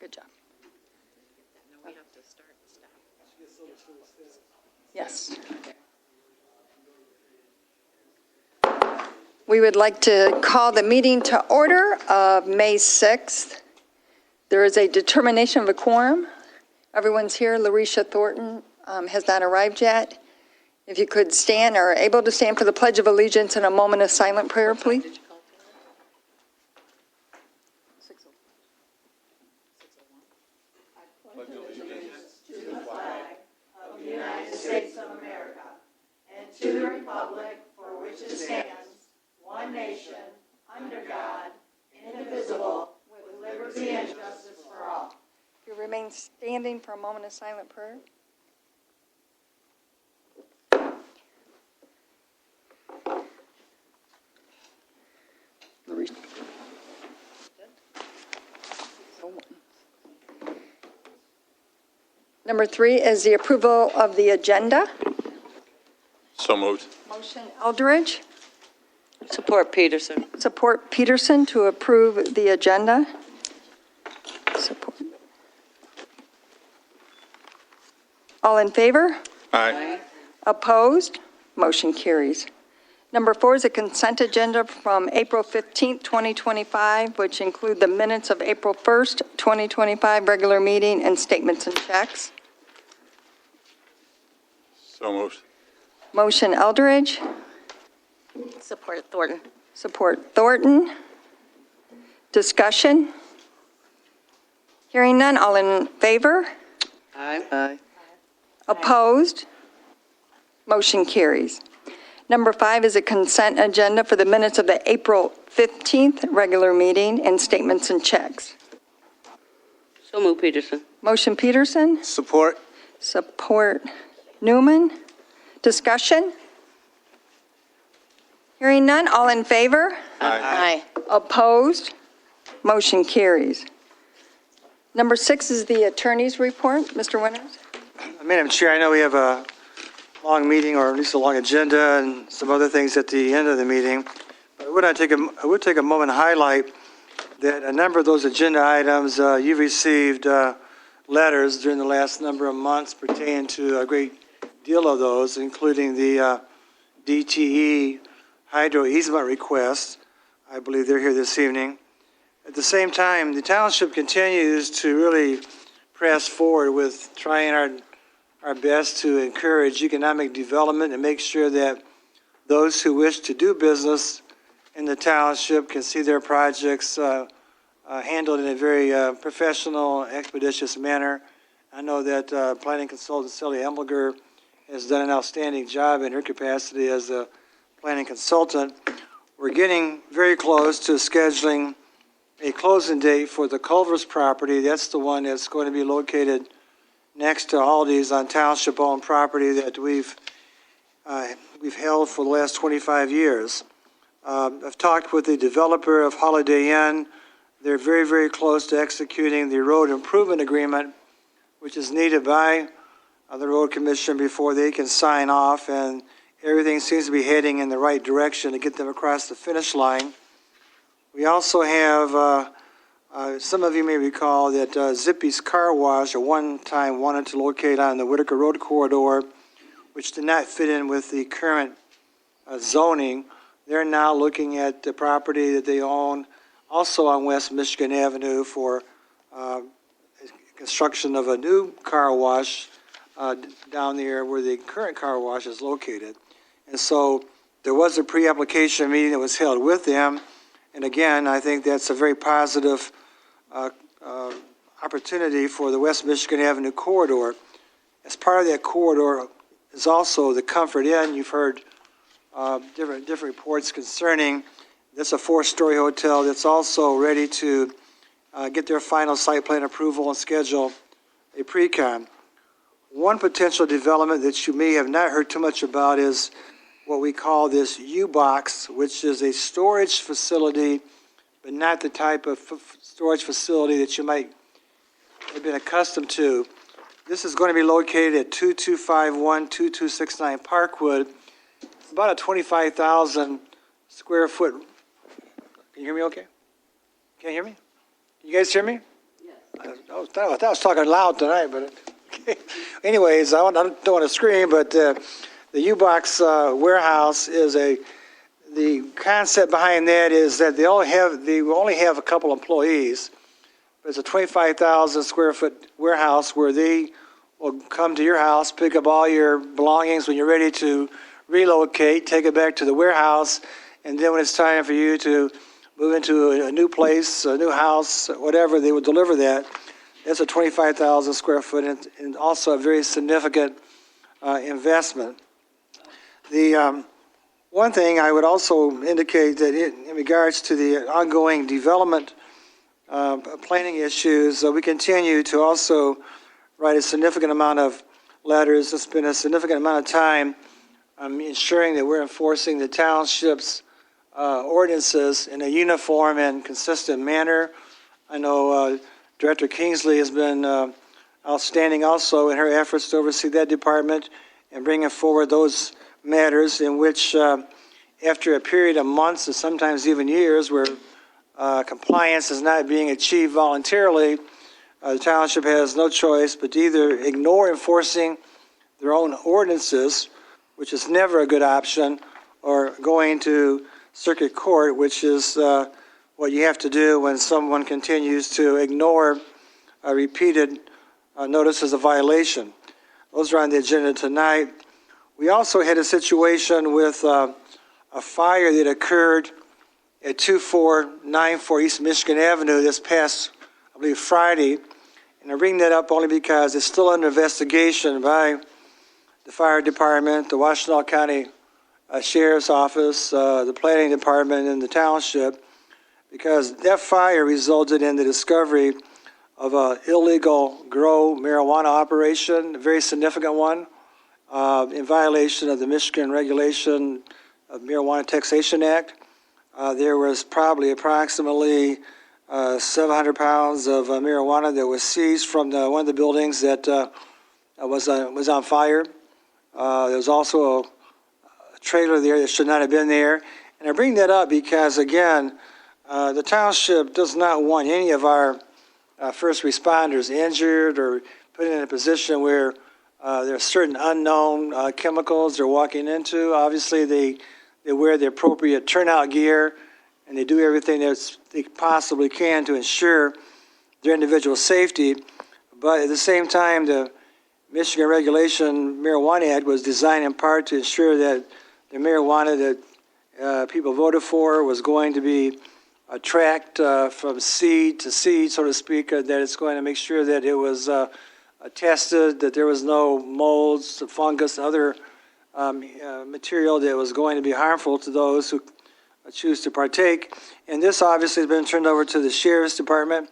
Good job. No, we have to start and stop. Yes. We would like to call the meeting to order of May 6th. There is a determination of a quorum. Everyone's here. Larisha Thornton has not arrived yet. If you could stand or are able to stand for the Pledge of Allegiance and a moment of silent prayer, please. Did you call for it? 6:01. United States of America, and to the republic for which it stands, one nation, under God, indivisible, with liberty and justice for all. If you remain standing for a moment of silent prayer. Number 3 is the approval of the agenda. So moved. Motion Eldridge, Support Peterson. support Peterson to approve the agenda. Support. All in favor? Aye. Opposed? Motion carries. Number 4 is a consent agenda from April 15th, 2025, which include the minutes of April 1st, 2025, regular meeting, and statements and checks. So moved. Motion Eldridge, Support Thornton. support Thornton. Discussion? Hearing none, all in favor? Aye. Opposed? Motion carries. Number 5 is a consent agenda for the minutes of the April 15th regular meeting and statements and checks. So move Peterson. Motion Peterson, Support. support Newman. Discussion? Hearing none, all in favor? Aye. Opposed? Motion carries. Number 6 is the attorney's report. Mr. Winters? Madam Chair, I know we have a long meeting, or at least a long agenda, and some other things at the end of the meeting. But I would take a moment to highlight that a number of those agenda items, you've received letters during the last number of months pertaining to a great deal of those, including the DTE hydro easement request. I believe they're here this evening. At the same time, the township continues to really press forward with trying our best to encourage economic development and make sure that those who wish to do business in the township can see their projects handled in a very professional, expeditious manner. I know that planning consultant Sally Emliger has done an outstanding job in her capacity as a planning consultant. We're getting very close to scheduling a closing date for the Culver's property. That's the one that's going to be located next to Aldi's on township-owned property that we've held for the last 25 years. I've talked with the developer of Holiday Inn. They're very, very close to executing the road improvement agreement, which is needed by the road commission before they can sign off, and everything seems to be heading in the right direction to get them across the finish line. We also have, some of you may recall that Zippy's Car Wash at one time wanted to locate on the Whitaker Road corridor, which did not fit in with the current zoning. They're now looking at the property that they own also on West Michigan Avenue for construction of a new car wash down there where the current car wash is located. And so there was a pre-application meeting that was held with them. And again, I think that's a very positive opportunity for the West Michigan Avenue corridor. As part of that corridor is also the Comfort Inn. You've heard different reports concerning this, a 4-story hotel that's also ready to get their final site plan approval and schedule a pre-con. One potential development that you may have not heard too much about is what we call this U-Box, which is a storage facility, but not the type of storage facility that you might have been accustomed to. This is going to be located at 2251-2269 Parkwood. It's about a 25,000 square foot. Can you hear me okay? Can't hear me? You guys hear me? Yes. I was talking loud tonight, but anyways, I don't want to scream, but the U-Box warehouse is the concept behind that is that they only have a couple employees. It's a 25,000 square foot warehouse where they will come to your house, pick up all your belongings when you're ready to relocate, take it back to the warehouse, and then when it's time for you to move into a new place, a new house, whatever, they would deliver that. That's a 25,000 square foot and also a very significant investment. The one thing I would also indicate that in regards to the ongoing development planning issues, we continue to also write a significant amount of letters and spend a significant amount of time ensuring that we're enforcing the township's ordinances in a uniform and consistent manner. I know Director Kingsley has been outstanding also in her efforts to oversee that department and bringing forward those matters in which after a period of months and sometimes even years where compliance is not being achieved voluntarily, the township has no choice but to either ignore enforcing their own ordinances, which is never a good option, or going to circuit court, which is what you have to do when someone continues to ignore repeated notices of violation. Those are on the agenda tonight. We also had a situation with a fire that occurred at 2494 East Michigan Avenue this past, I believe, Friday. And I bring that up only because it's still under investigation by the fire department, the Washtenaw County Sheriff's Office, the planning department, and the township, because that fire resulted in the discovery of an illegal grow marijuana operation, a very significant one, in violation of the Michigan Regulation of Marijuana Taxation Act. There was probably approximately 700 pounds of marijuana that was seized from one of the buildings that was on fire. There was also a trailer there that should not have been there. And I bring that up because, again, the township does not want any of our first responders injured or put in a position where there are certain unknown chemicals they're walking into. Obviously, they wear the appropriate turnout gear, and they do everything that they possibly can to ensure their individual safety. But at the same time, the Michigan Regulation Marijuana Act was designed in part to ensure that the marijuana that people voted for was going to be tracked from seed to seed, so to speak, that it's going to make sure that it was tested, that there was no molds, fungus, other material that was going to be harmful to those who choose to partake. And this obviously has been turned over to the Sheriff's Department.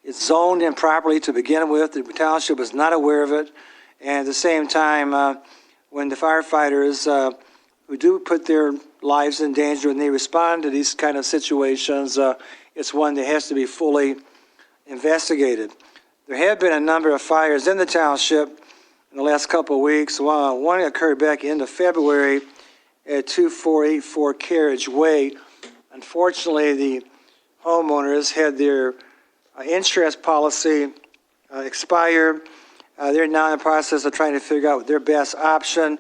It's zoned improperly to begin with. The township was not aware of it. And at the same time, when the firefighters who do put their lives in danger when they respond to these kind of situations, it's one that has to be fully investigated. There have been a number of fires in the township in the last couple of weeks. One occurred back into February at 2484 Carriage Way. Unfortunately, the homeowners had their insurance policy expire. They're now in the process of trying to figure out their best option.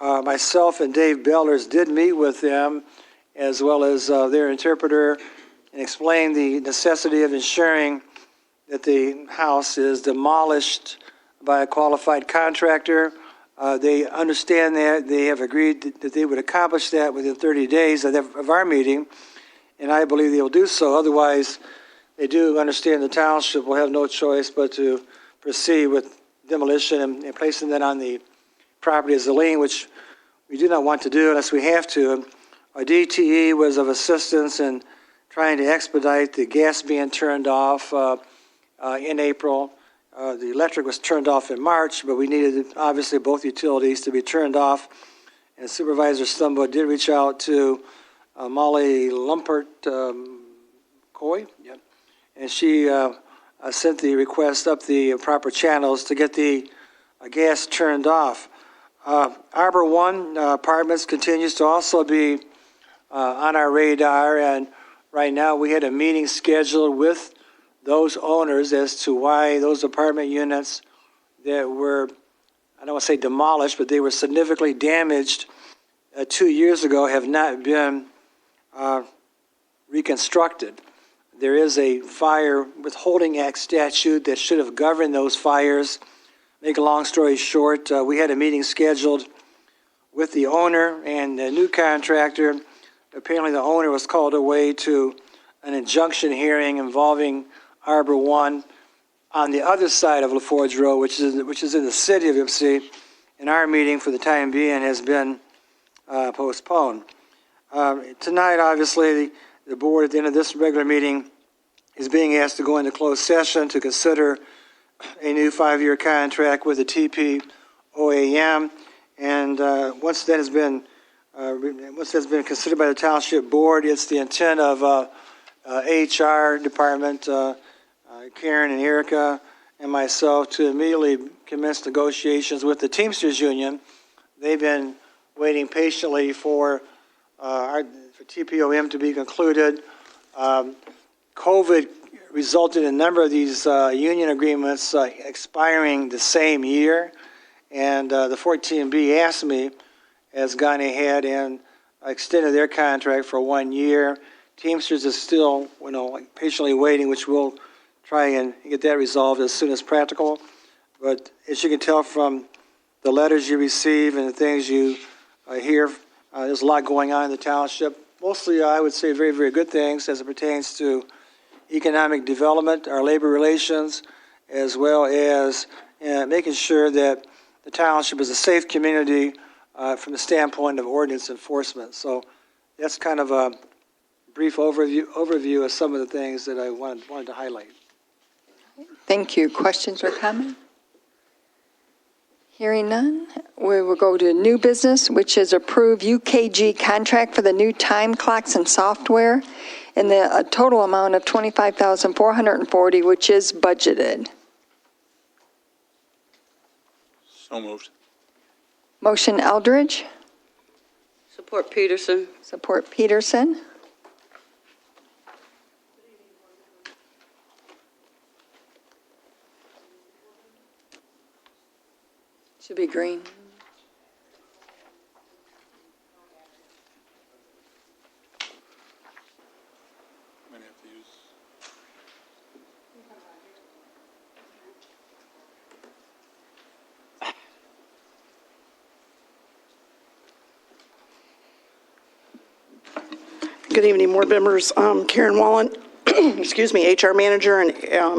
Myself and Dave Bellers did meet with them, as well as their interpreter, and explain the necessity of ensuring that the house is demolished by a qualified contractor. They understand that. They have agreed that they would accomplish that within 30 days of our meeting, and I believe they will do so. Otherwise, they do understand the township will have no choice but to proceed with demolition and placing that on the property as a lien, which we do not want to do unless we have to. Our DTE was of assistance in trying to expedite the gas being turned off in April. The electric was turned off in March, but we needed, obviously, both utilities to be turned off. And Supervisor Stumbo did reach out to Molly Lumpert Coy, and she sent the request up the proper channels to get the gas turned off. Arbor One Apartments continues to also be on our radar, and right now we had a meeting scheduled with those owners as to why those apartment units that were, I don't want to say demolished, but they were significantly damaged 2 years ago have not been reconstructed. There is a Fire Withholding Act statute that should have governed those fires. Make a long story short, we had a meeting scheduled with the owner and the new contractor. Apparently the owner was called away to an injunction hearing involving Arbor One on the other side of LaForge Road, which is in the city of Ypsi, and our meeting for the time being has been postponed. Tonight, obviously, the board at the end of this regular meeting is being asked to go into closed session to consider a new 5-year contract with the TPOAM, and once that's been considered by the Township Board, it's the intent of HR department, Karen and Erica and myself, to immediately commence negotiations with the Teamsters Union. They've been waiting patiently for TPOM to be concluded. COVID resulted in a number of these union agreements expiring the same year, and the 14B asked me, has gone ahead and extended their contract for 1 year. Teamsters is still, patiently waiting, which we'll try and get that resolved as soon as practical. But as you can tell from the letters you receive and the things you hear, there's a lot going on in the township. Mostly, I would say, very, very good things as it pertains to economic development, our labor relations, as well as making sure that the township is a safe community from the standpoint of ordinance enforcement. So that's kind of a brief overview of some of the things that I wanted to highlight. Thank you. Questions or comments? Hearing none, we will go to new business, which is approve UKG contract for the new time clocks and software in the total amount of $25,440, which is budgeted. So moved. Motion Eldridge, Support Peterson. support Peterson. Should be green. Might have to use. Good evening, board members. Karen Wallen, excuse me, HR manager, and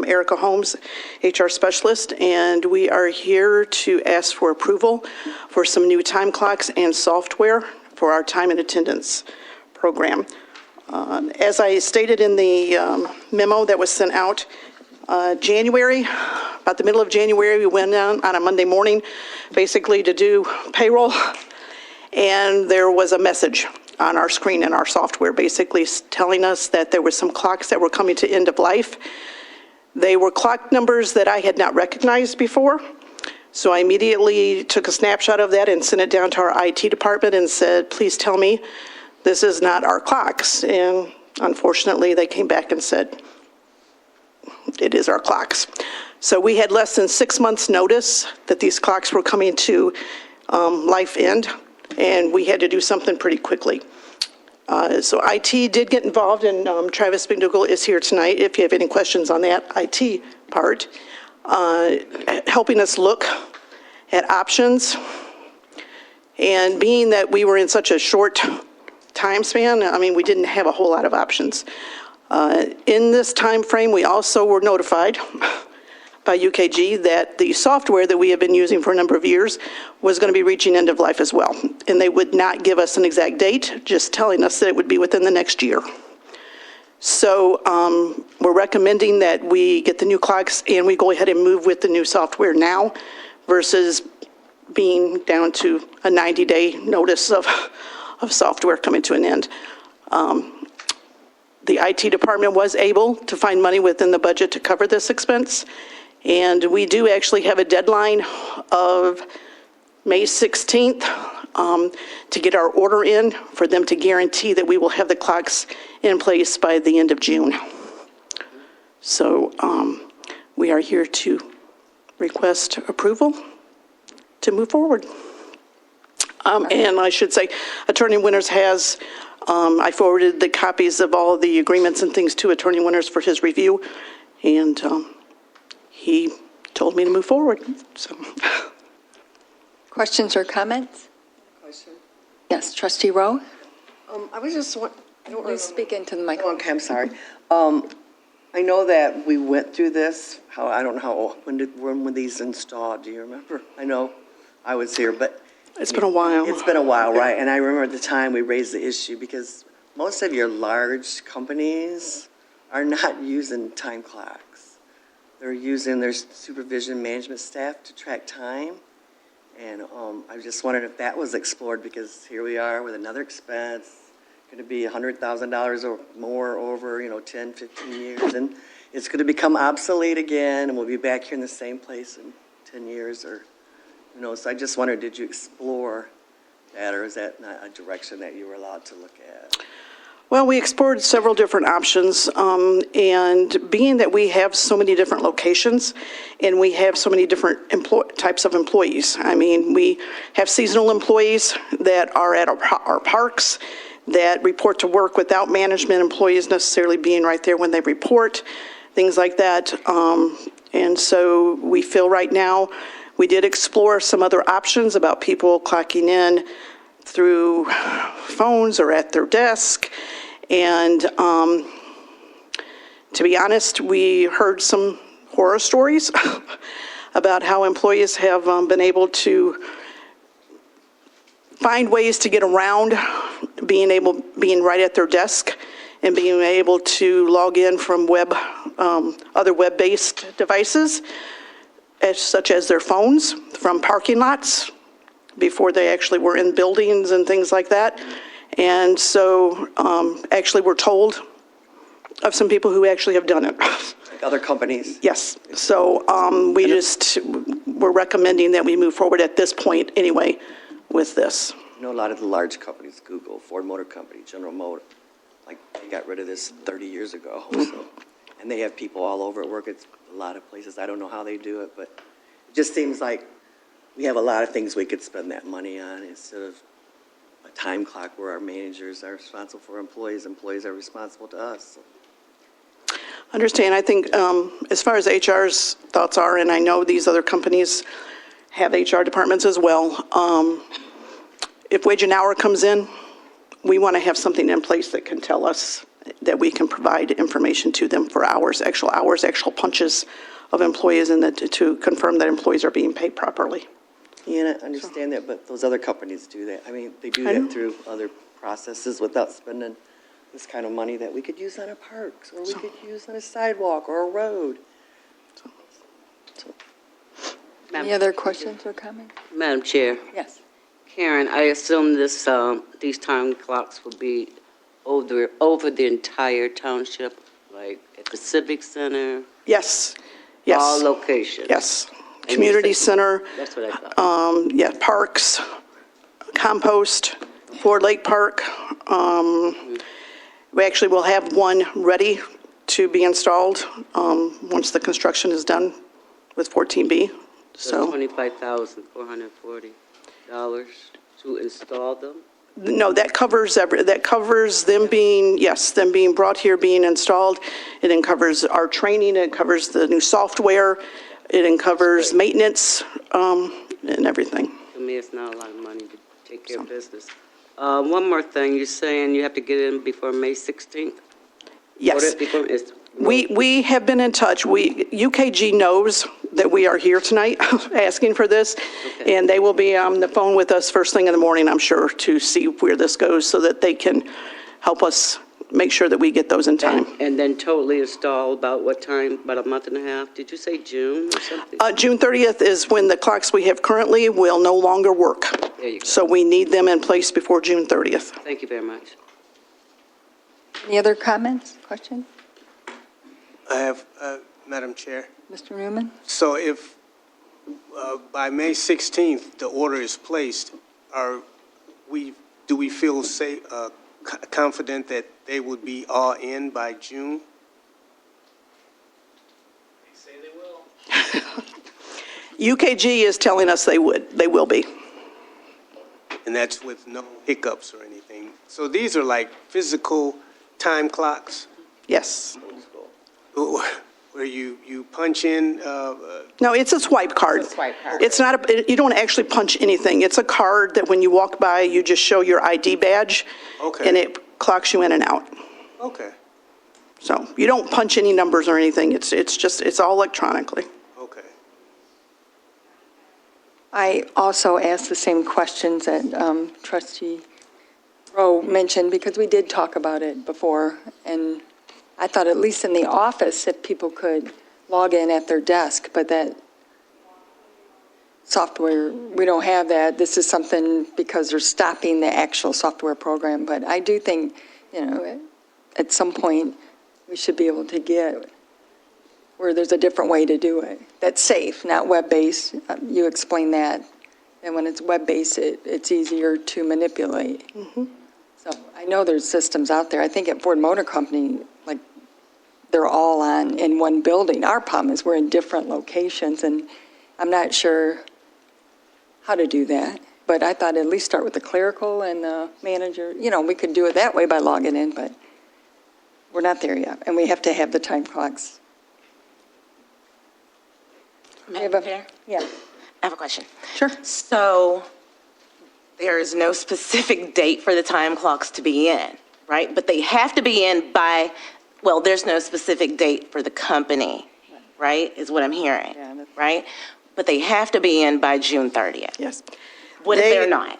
Erica Holmes, HR specialist, and we are here to ask for approval for some new time clocks and software for our time and attendance program. As I stated in the memo that was sent out, January, about the middle of January, we went down on a Monday morning, basically to do payroll, and there was a message on our screen in our software, basically telling us that there were some clocks that were coming to end of life. They were clock numbers that I had not recognized before, so I immediately took a snapshot of that and sent it down to our IT department and said, please tell me this is not our clocks. And unfortunately, they came back and said, it is our clocks. So we had less than 6 months notice that these clocks were coming to life end, and we had to do something pretty quickly. So IT did get involved, and Travis McDougall is here tonight if you have any questions on that IT part, helping us look at options. And being that we were in such a short time span, I mean, we didn't have a whole lot of options. In this time frame, we also were notified by UKG that the software that we have been using for a number of years was going to be reaching end of life as well. And they would not give us an exact date, just telling us that it would be within the next year. So we're recommending that we get the new clocks and we go ahead and move with the new software now versus being down to a 90-day notice of software coming to an end. The IT department was able to find money within the budget to cover this expense. And we do actually have a deadline of May 16th to get our order in for them to guarantee that we will have the clocks in place by the end of June. So we are here to request approval to move forward. And I should say, Attorney Winters has, I forwarded the copies of all of the agreements and things to Attorney Winters for his review, and he told me to move forward, so. Questions or comments? Question. Yes, Trustee Rowe? I was just, I don't Please speak into the microphone. Okay, I'm sorry. I know that we went through this, I don't know, when were these installed, do you remember? I know I was here, but. It's been a while. It's been a while, right? And I remember at the time we raised the issue because most of your large companies are not using time clocks. They're using their supervision management staff to track time. And I just wondered if that was explored, because here we are with another expense, going to be $100,000 or more over, 10, 15 years. And it's going to become obsolete again, and we'll be back here in the same place in 10 years or, so I just wondered, did you explore that, or is that not a direction that you were allowed to look at? Well, we explored several different options, and being that we have so many different locations and we have so many different types of employees. I mean, we have seasonal employees that are at our parks that report to work without management employees necessarily being right there when they report, things like that. And so we feel right now, we did explore some other options about people clocking in through phones or at their desk. And to be honest, we heard some horror stories about how employees have been able to find ways to get around being right at their desk and being able to log in from other web-based devices, such as their phones, from parking lots before they actually were in buildings and things like that. And so actually we're told of some people who actually have done it. Like other companies? Yes. So we're recommending that we move forward at this point anyway with this. I know a lot of the large companies, Google, Ford Motor Company, General Motors, like they got rid of this 30 years ago. So, and they have people all over at work. It's a lot of places. I don't know how they do it, but it just seems like we have a lot of things we could spend that money on instead of a time clock where our managers are responsible for employees. Employees are responsible to us. So. Understand. I think as far as HR's thoughts are, and I know these other companies have HR departments as well, if wage and hour comes in, we want to have something in place that can tell us that we can provide information to them for hours, actual punches of employees, and that to confirm that employees are being paid properly. Yeah, I understand that, but those other companies do that. I mean, they do that through other processes without spending this kind of money that we could use on our parks, or we could use on a sidewalk or a road. Any other questions or comments? Madam Chair, Yes. Karen, I assume these time clocks will be over the entire township, like at the Civic Center? Yes. Yes. All locations? Yes. And Community you said- center, That's what I thought. yeah, parks, compost, Ford Lake Park. We actually will have one ready to be installed once the construction is done with 14B. So So, $25,440 to install them? no, that covers them being brought here, being installed. It covers our training, it covers the new software, it covers maintenance and everything. To me, it's not a lot of money to take care of business. One more thing, you're saying you have to get in before May 16th? Yes. Order We have been in touch. UKG knows that we are here tonight asking for this, Okay. and they will be on the phone with us first thing in the morning, I'm sure, to see where this goes so that they can help us make sure that we get those in time. And then totally install about what time? About a month and a half? Did you say June or something? June 30th is when the clocks we have currently will no longer work. There you go. So we need them in place before June 30th. Thank you very much. Any other comments, questions? I have, Madam Chair. Mr. Newman? So if by May 16th, the order is placed, do we feel confident that they would be all in by June? UKG is telling us they will be. And that's with no hiccups or anything. So these are like physical time clocks Yes. where you punch in, No, it's a swipe card. It's not, you don't actually punch anything. It's a card that when you walk by, you just show your ID badge. Okay. And it clocks you in and out. okay, So you don't punch any numbers or anything. It's all electronically. okay. I also asked the same questions that trustee Rowe mentioned, because we did talk about it before, and I thought at least in the office, if people could log in at their desk, but that software, we don't have that. This is something because they're stopping the actual software program, but I do think, at some point, we should be able to get where there's a different way to do it. That's safe, not web-based. You explained that. And when it's web-based, it's easier to manipulate. So I know there's systems out there. I think at Ford Motor Company, like, they're all in one building. Our problem is we're in different locations, and I'm not sure how to do that. But I thought at least start with the clerical and the manager. We could do it that way by logging in, but we're not there yet. And we have to have the time clocks. Madam Chair? Yeah. I have a question. Sure. So there is no specific date for the time clocks to be in, right? But they have to be in by, well, there's no specific date for the company, right, is what I'm hearing, Yeah, that's- right? But they have to be in by June 30th. Yes. What if they're not?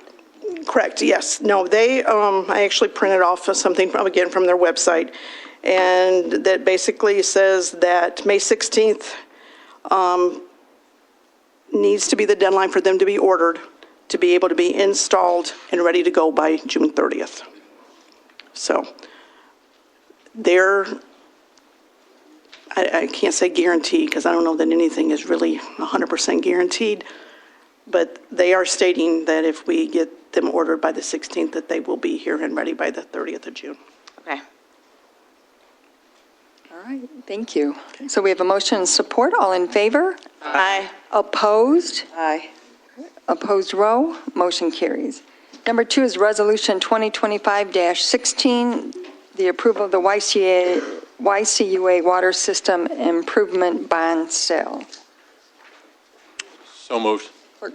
Correct, yes. No, I actually printed off something from their website, and that basically says that May 16th needs to be the deadline for them to be ordered, to be able to be installed and ready to go by June 30th. So I can't say guaranteed, because I don't know that anything is really 100% guaranteed, but they are stating that if we get them ordered by the 16th, that they will be here and ready by the 30th of June. Okay. All right, thank you. So we have a motion and support. All in favor? Aye. Opposed? Aye. Opposed, row. Motion carries. Number 2 is Resolution 2025-16, the approval of the YCUA Water System Improvement Bond Sale. So moved. Clerk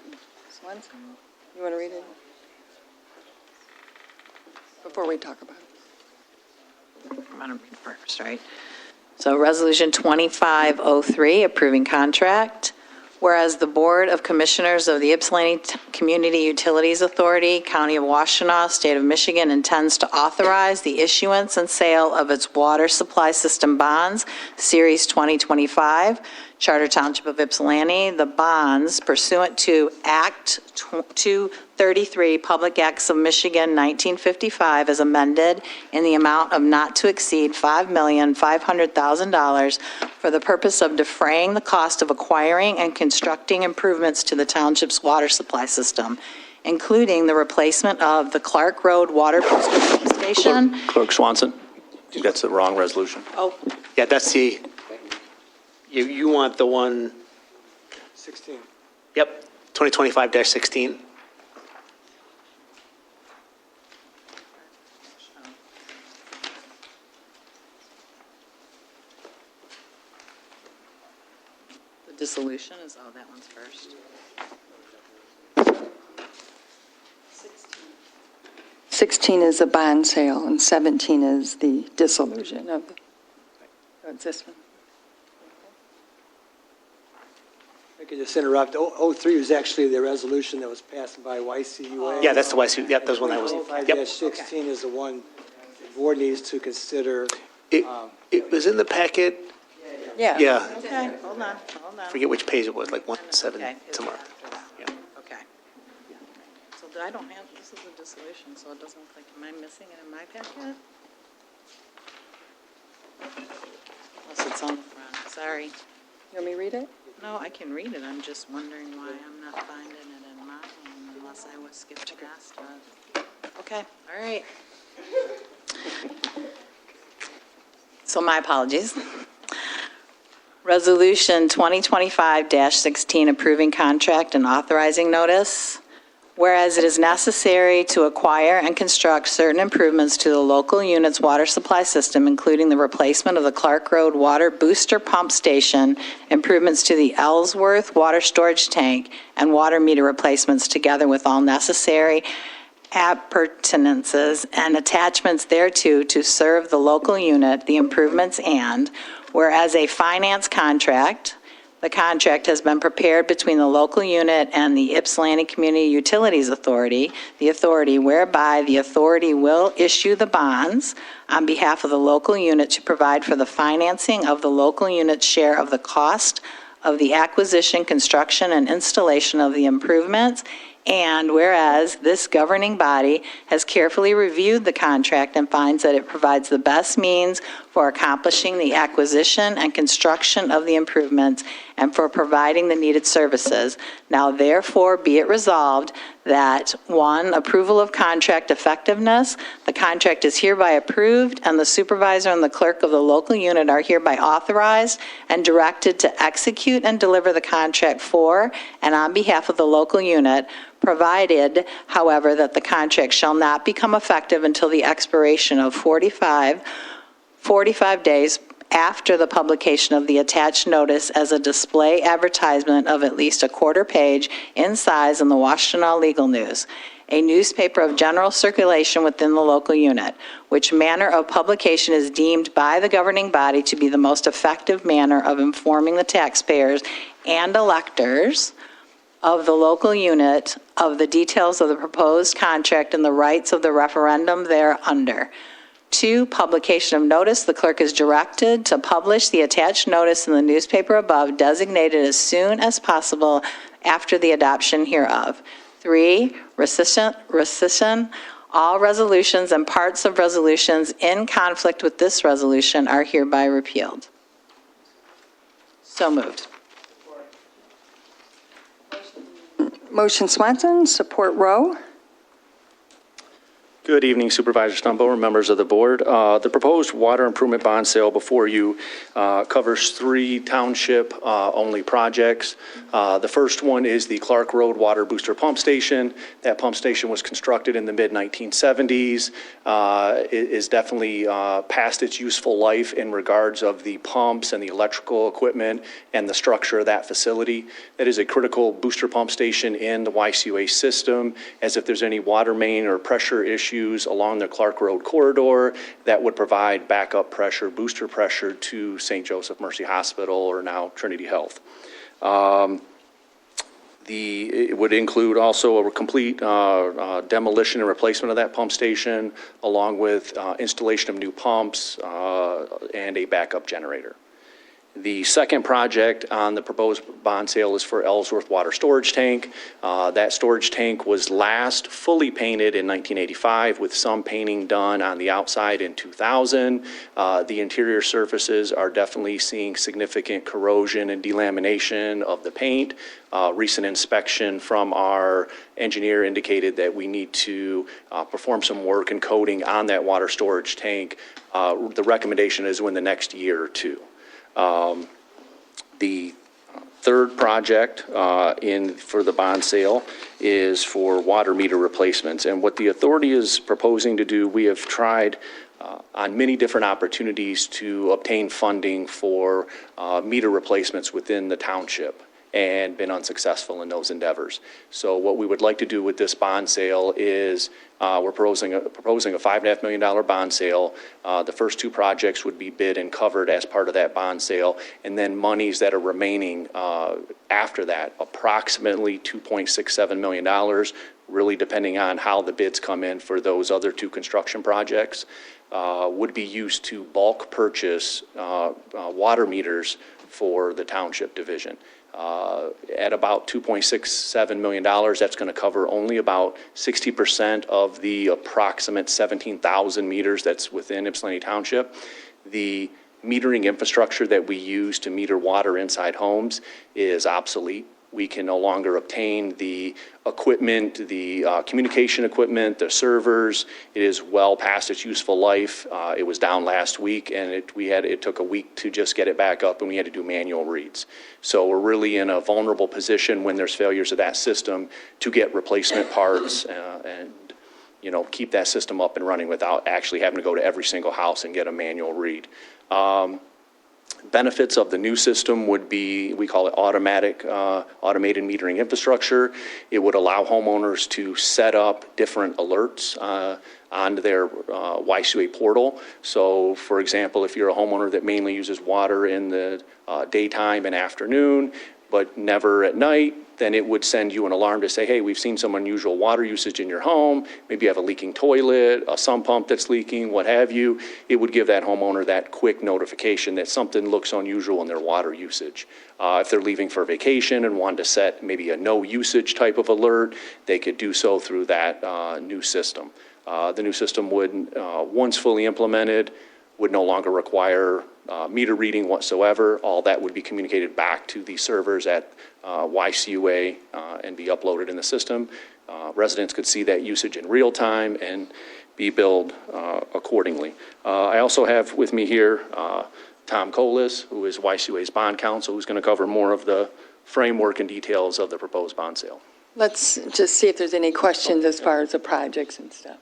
Swenson, you want to read it? Before we talk about it. I'm going to read first, right? So Resolution 2503, approving contract. Whereas the Board of Commissioners of the Ypsilanti Community Utilities Authority, County of Washtenaw, State of Michigan, intends to authorize the issuance and sale of its water supply system bonds, Series 2025, Charter Township of Ypsilanti, the bonds pursuant to Act 233, Public Acts of Michigan 1955, as amended, in the amount of not to exceed $5,500,000 for the purpose of defraying the cost of acquiring and constructing improvements to the township's water supply system, including the replacement of the Clark Road Water Booster Station. Clerk Swanson, that's the wrong resolution. Oh, Yeah, that's you want the one, 16. yep, 2025-16. the dissolution is, oh, that one's first. 16 is the bond sale, and 17 is the dissolution of, oh, it's this one. I could just interrupt. 03 was actually the resolution that was passed by YCUA. Yeah, that's the YC, yep, that's one that was, yep. 05-16 is the one the board needs to consider. It was in the packet, Yeah. yeah, Okay, hold on. forget which page it was, like 17 Okay, it's somewhere. after that. Yeah. Okay. So I don't have, this is a dissolution, so it doesn't look like, am I missing it in my packet? Unless it's on the front, sorry. You want me to read it? No, I can read it, I'm just wondering why I'm not finding it in mine unless I was skipped past it. Okay, all right. So my apologies. Resolution 2025-16 approving contract and authorizing notice. Whereas it is necessary to acquire and construct certain improvements to the local unit's water supply system, including the replacement of the Clark Road Water Booster Pump Station, improvements to the Ellsworth Water Storage Tank, and water meter replacements, together with all necessary appurtenances and attachments thereto to serve the local unit, the improvements, and whereas a finance contract, the contract has been prepared between the local unit and the Ypsilanti Community Utilities Authority, the authority whereby the authority will issue the bonds on behalf of the local unit to provide for the financing of the local unit's share of the cost of the acquisition, construction, and installation of the improvements. And whereas this governing body has carefully reviewed the contract and finds that it provides the best means for accomplishing the acquisition and construction of the improvements and for providing the needed services. Now therefore be it resolved that, 1, approval of contract effectiveness, the contract is hereby approved and the supervisor and the clerk of the local unit are hereby authorized and directed to execute and deliver the contract for and on behalf of the local unit, provided, however, that the contract shall not become effective until the expiration of 45 days after the publication of the attached notice as a display advertisement of at least a quarter page in size in the Washtenaw Legal News, a newspaper of general circulation within the local unit, which manner of publication is deemed by the governing body to be the most effective manner of informing the taxpayers and electors of the local unit of the details of the proposed contract and the rights of the referendum thereunder. 2, publication of notice. The clerk is directed to publish the attached notice in the newspaper above, designated as soon as possible after the adoption hereof. 3, rescission. All resolutions and parts of resolutions in conflict with this resolution are hereby repealed. So moved. Motion Swanson, support Rowe. Good evening, Supervisor Stumbo, members of the board. The proposed water improvement bond sale before you covers 3 township-only projects. The first one is the Clark Road Water Booster Pump Station. That pump station was constructed in the mid-1970s. It is definitely past its useful life in regards of the pumps and the electrical equipment and the structure of that facility. That is a critical booster pump station in the YCUA system, as if there's any water main or pressure issues along the Clark Road corridor that would provide backup pressure, booster pressure to St. Joseph Mercy Hospital, or now Trinity Health. It would include also a complete demolition and replacement of that pump station, along with installation of new pumps and a backup generator. The second project on the proposed bond sale is for Ellsworth Water Storage Tank. That storage tank was last fully painted in 1985, with some painting done on the outside in 2000. The interior surfaces are definitely seeing significant corrosion and delamination of the paint. Recent inspection from our engineer indicated that we need to perform some work and coating on that water storage tank. The recommendation is within the next year or 2. The third project for the bond sale is for water meter replacements. And what the authority is proposing to do, we have tried on many different opportunities to obtain funding for meter replacements within the township, and been unsuccessful in those endeavors. So what we would like to do with this bond sale is we're proposing a $5.5 million bond sale. The first 2 projects would be bid and covered as part of that bond sale, and then monies that are remaining after that, approximately $2.67 million, really depending on how the bids come in for those other 2 construction projects, would be used to bulk purchase water meters for the township division. At about $2.67 million, that's going to cover only about 60% of the approximate 17,000 meters that's within Ypsilanti Township. The metering infrastructure that we use to meter water inside homes is obsolete. We can no longer obtain the equipment, the communication equipment, the servers. It is well past its useful life. It was down last week, and it took a week to just get it back up, and we had to do manual reads. So we're really in a vulnerable position when there's failures of that system to get replacement parts and keep that system up and running without actually having to go to every single house and get a manual read. Benefits of the new system would be, we call it automated metering infrastructure. It would allow homeowners to set up different alerts on their YCUA portal. So, for example, if you're a homeowner that mainly uses water in the daytime and afternoon, but never at night, then it would send you an alarm to say, hey, we've seen some unusual water usage in your home. Maybe you have a leaking toilet, a sump pump that's leaking, what have you. It would give that homeowner that quick notification that something looks unusual in their water usage. If they're leaving for vacation and wanted to set maybe a no usage type of alert, they could do so through that new system. The new system would, once fully implemented, would no longer require meter reading whatsoever. All that would be communicated back to the servers at YCUA and be uploaded in the system. Residents could see that usage in real time and be billed accordingly. I also have with me here Tom Colas, who is YCUA's bond counsel, who's going to cover more of the framework and details of the proposed bond sale. Let's just see if there's any questions as far as the projects and stuff.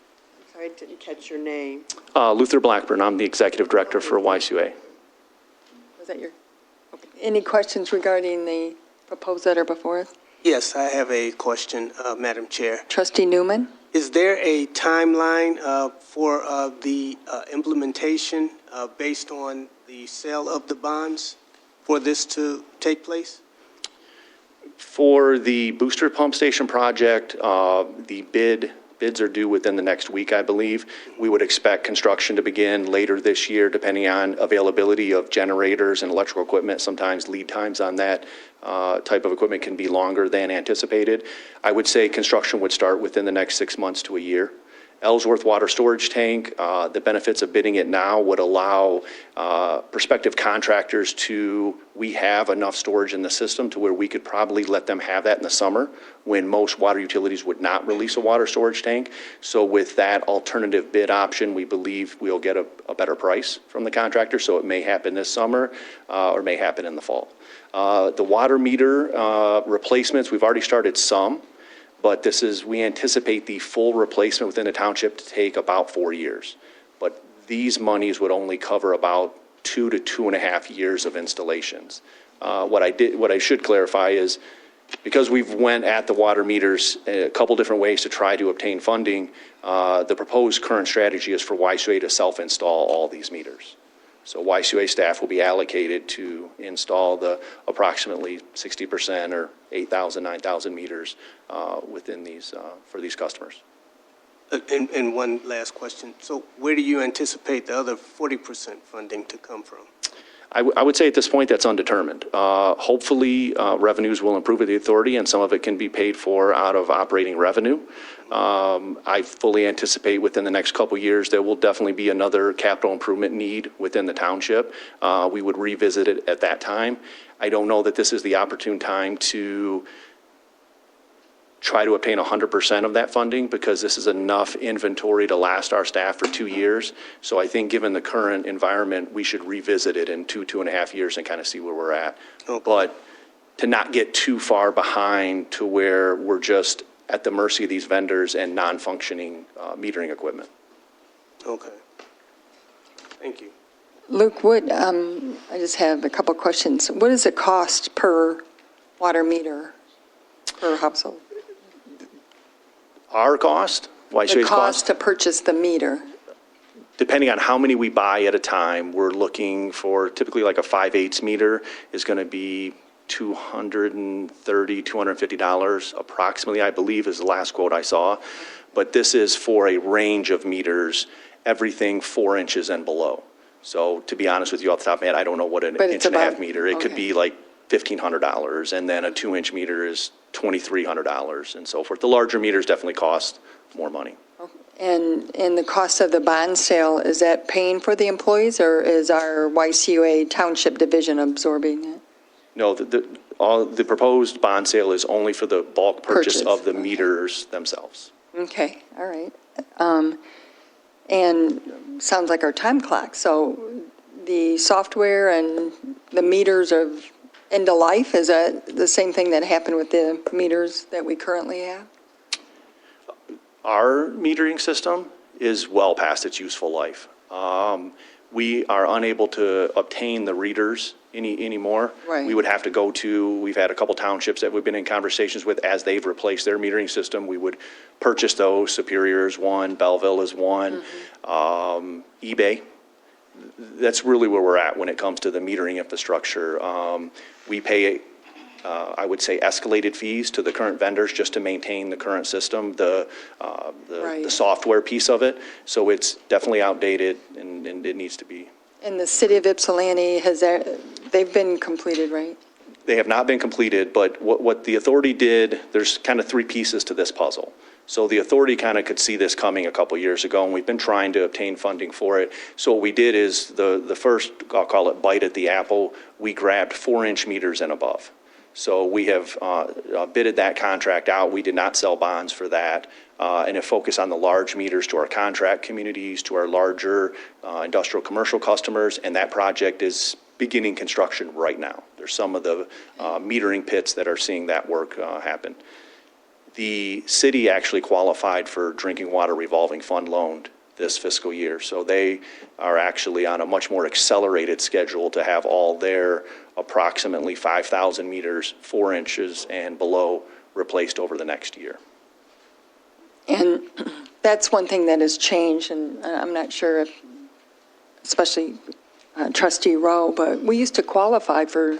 Sorry, I didn't catch your name. Luther Blackburn, I'm the executive director for YCUA. Was that your? Okay. Any questions regarding the proposals that are before us? Yes, I have a question, Madam Chair. Trustee Newman? Is there a timeline for the implementation based on the sale of the bonds for this to take place? For the booster pump station project, the bids are due within the next week, I believe. We would expect construction to begin later this year, depending on availability of generators and electrical equipment. Sometimes lead times on that type of equipment can be longer than anticipated. I would say construction would start within the next 6 months to a year. Ellsworth Water Storage Tank, the benefits of bidding it now would allow prospective contractors we have enough storage in the system to where we could probably let them have that in the summer when most water utilities would not release a water storage tank. So with that alternative bid option, we believe we'll get a better price from the contractor. So it may happen this summer or may happen in the fall. The water meter replacements, we've already started some. But we anticipate the full replacement within the township to take about 4 years. But these monies would only cover about 2 to 2.5 years of installations. What I should clarify is, because we've went at the water meters a couple different ways to try to obtain funding, the proposed current strategy is for YCUA to self-install all these meters. So YCUA staff will be allocated to install the approximately 60% or 8,000, 9,000 meters within these, for these customers. And one last question. So where do you anticipate the other 40% funding to come from? I would say at this point that's undetermined. Hopefully revenues will improve with the authority and some of it can be paid for out of operating revenue. I fully anticipate within the next couple of years there will definitely be another capital improvement need within the township. We would revisit it at that time. I don't know that this is the opportune time to try to obtain 100% of that funding because this is enough inventory to last our staff for 2 years. So I think given the current environment, we should revisit it in 2.5 years and kind of see where we're at. Okay. But to not get too far behind to where we're just at the mercy of these vendors and non-functioning metering equipment. Okay. Thank you. Luke, I just have a couple questions. What is the cost per water meter per household? Our cost? The cost to purchase the meter? Depending on how many we buy at a time, we're looking for typically like a 5/8 meter is going to be $230, $250 approximately, I believe is the last quote I saw. But this is for a range of meters, everything 4 inches and below. So to be honest with you off the top of my head, I don't know what an inch and a half meter. It could be like $1,500 and then a 2-inch meter is $2,300 and so forth. The larger meters definitely cost more money. And the cost of the bond sale, is that paying for the employees or is our YCUA Township division absorbing that? No, the proposed bond sale is only for the bulk purchase of the Okay. meters themselves. Okay, all right. And sounds like our time clock. So the software and the meters are end of life, is that the same thing that happened with the meters that we currently have? Our metering system is well past its useful life. We are unable to obtain the readers anymore. Right. We would have to go to, we've had a couple townships that we've been in conversations with as they've replaced their metering system. We would purchase those. Superior is one, Belleville is one, eBay. That's really where we're at when it comes to the metering infrastructure. We pay, I would say, escalated fees to the current vendors just to maintain the current system, the Right. software piece of it. So it's definitely outdated and it needs to be. And the city of Ypsilanti, they've been completed, right? They have not been completed, but what the authority did, there's kind of three pieces to this puzzle. So the authority kind of could see this coming a couple years ago, and we've been trying to obtain funding for it. So what we did is the first, I'll call it bite at the apple, we grabbed 4-inch meters and above. So we have bidded that contract out. We did not sell bonds for that, and have focused on the large meters to our contract communities, to our larger industrial commercial customers, and that project is beginning construction right now. There's some of the metering pits that are seeing that work happen. The city actually qualified for drinking water revolving fund loan this fiscal year. So they are actually on a much more accelerated schedule to have all their approximately 5,000 meters, 4 inches and below replaced over the next year. And that's one thing that has changed, and I'm not sure if, especially Trustee Rowe, but we used to qualify for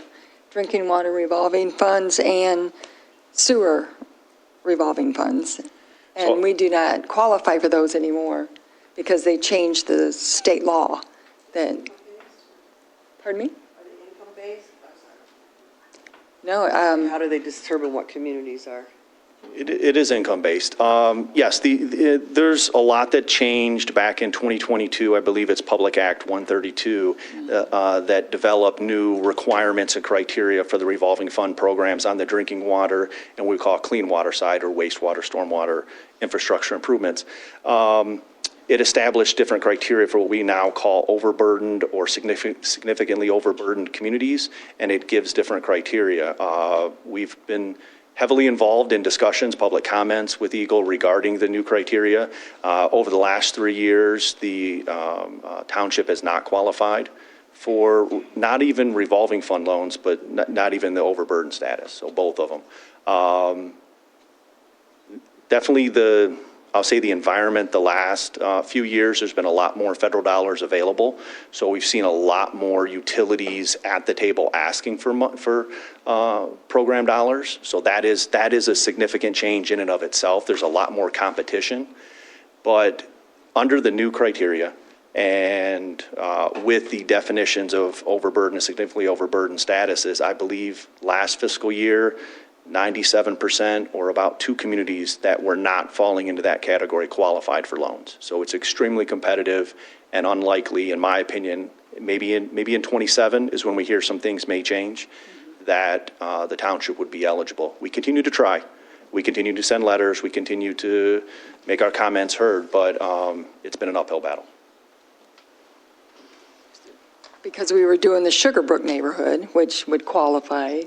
drinking water revolving funds and sewer revolving funds. So- And we do not qualify for those anymore because they changed the state law that, pardon me? Are they income-based? No, How do they determine what communities are? It is income-based. Yes, there's a lot that changed back in 2022. I believe it's Public Act 132 that developed new requirements and criteria for the revolving fund programs on the drinking water and we call it clean water side or wastewater, stormwater infrastructure improvements. It established different criteria for what we now call overburdened or significantly overburdened communities, and it gives different criteria. We've been heavily involved in discussions, public comments with Eagle regarding the new criteria. Over the last 3 years, the township has not qualified for not even revolving fund loans, but not even the overburden status, so both of them. Definitely I'll say the environment, the last few years, there's been a lot more federal dollars available. So we've seen a lot more utilities at the table asking for program dollars. So that is a significant change in and of itself. There's a lot more competition. But under the new criteria and with the definitions of overburden and significantly overburdened statuses, I believe last fiscal year, 97% or about 2 communities that were not falling into that category qualified for loans. So it's extremely competitive and unlikely, in my opinion, maybe in 27 is when we hear some things may change, that the township would be eligible. We continue to try. We continue to send letters. We continue to make our comments heard, but it's been an uphill battle. because we were doing the Sugarbrook neighborhood, which would qualify,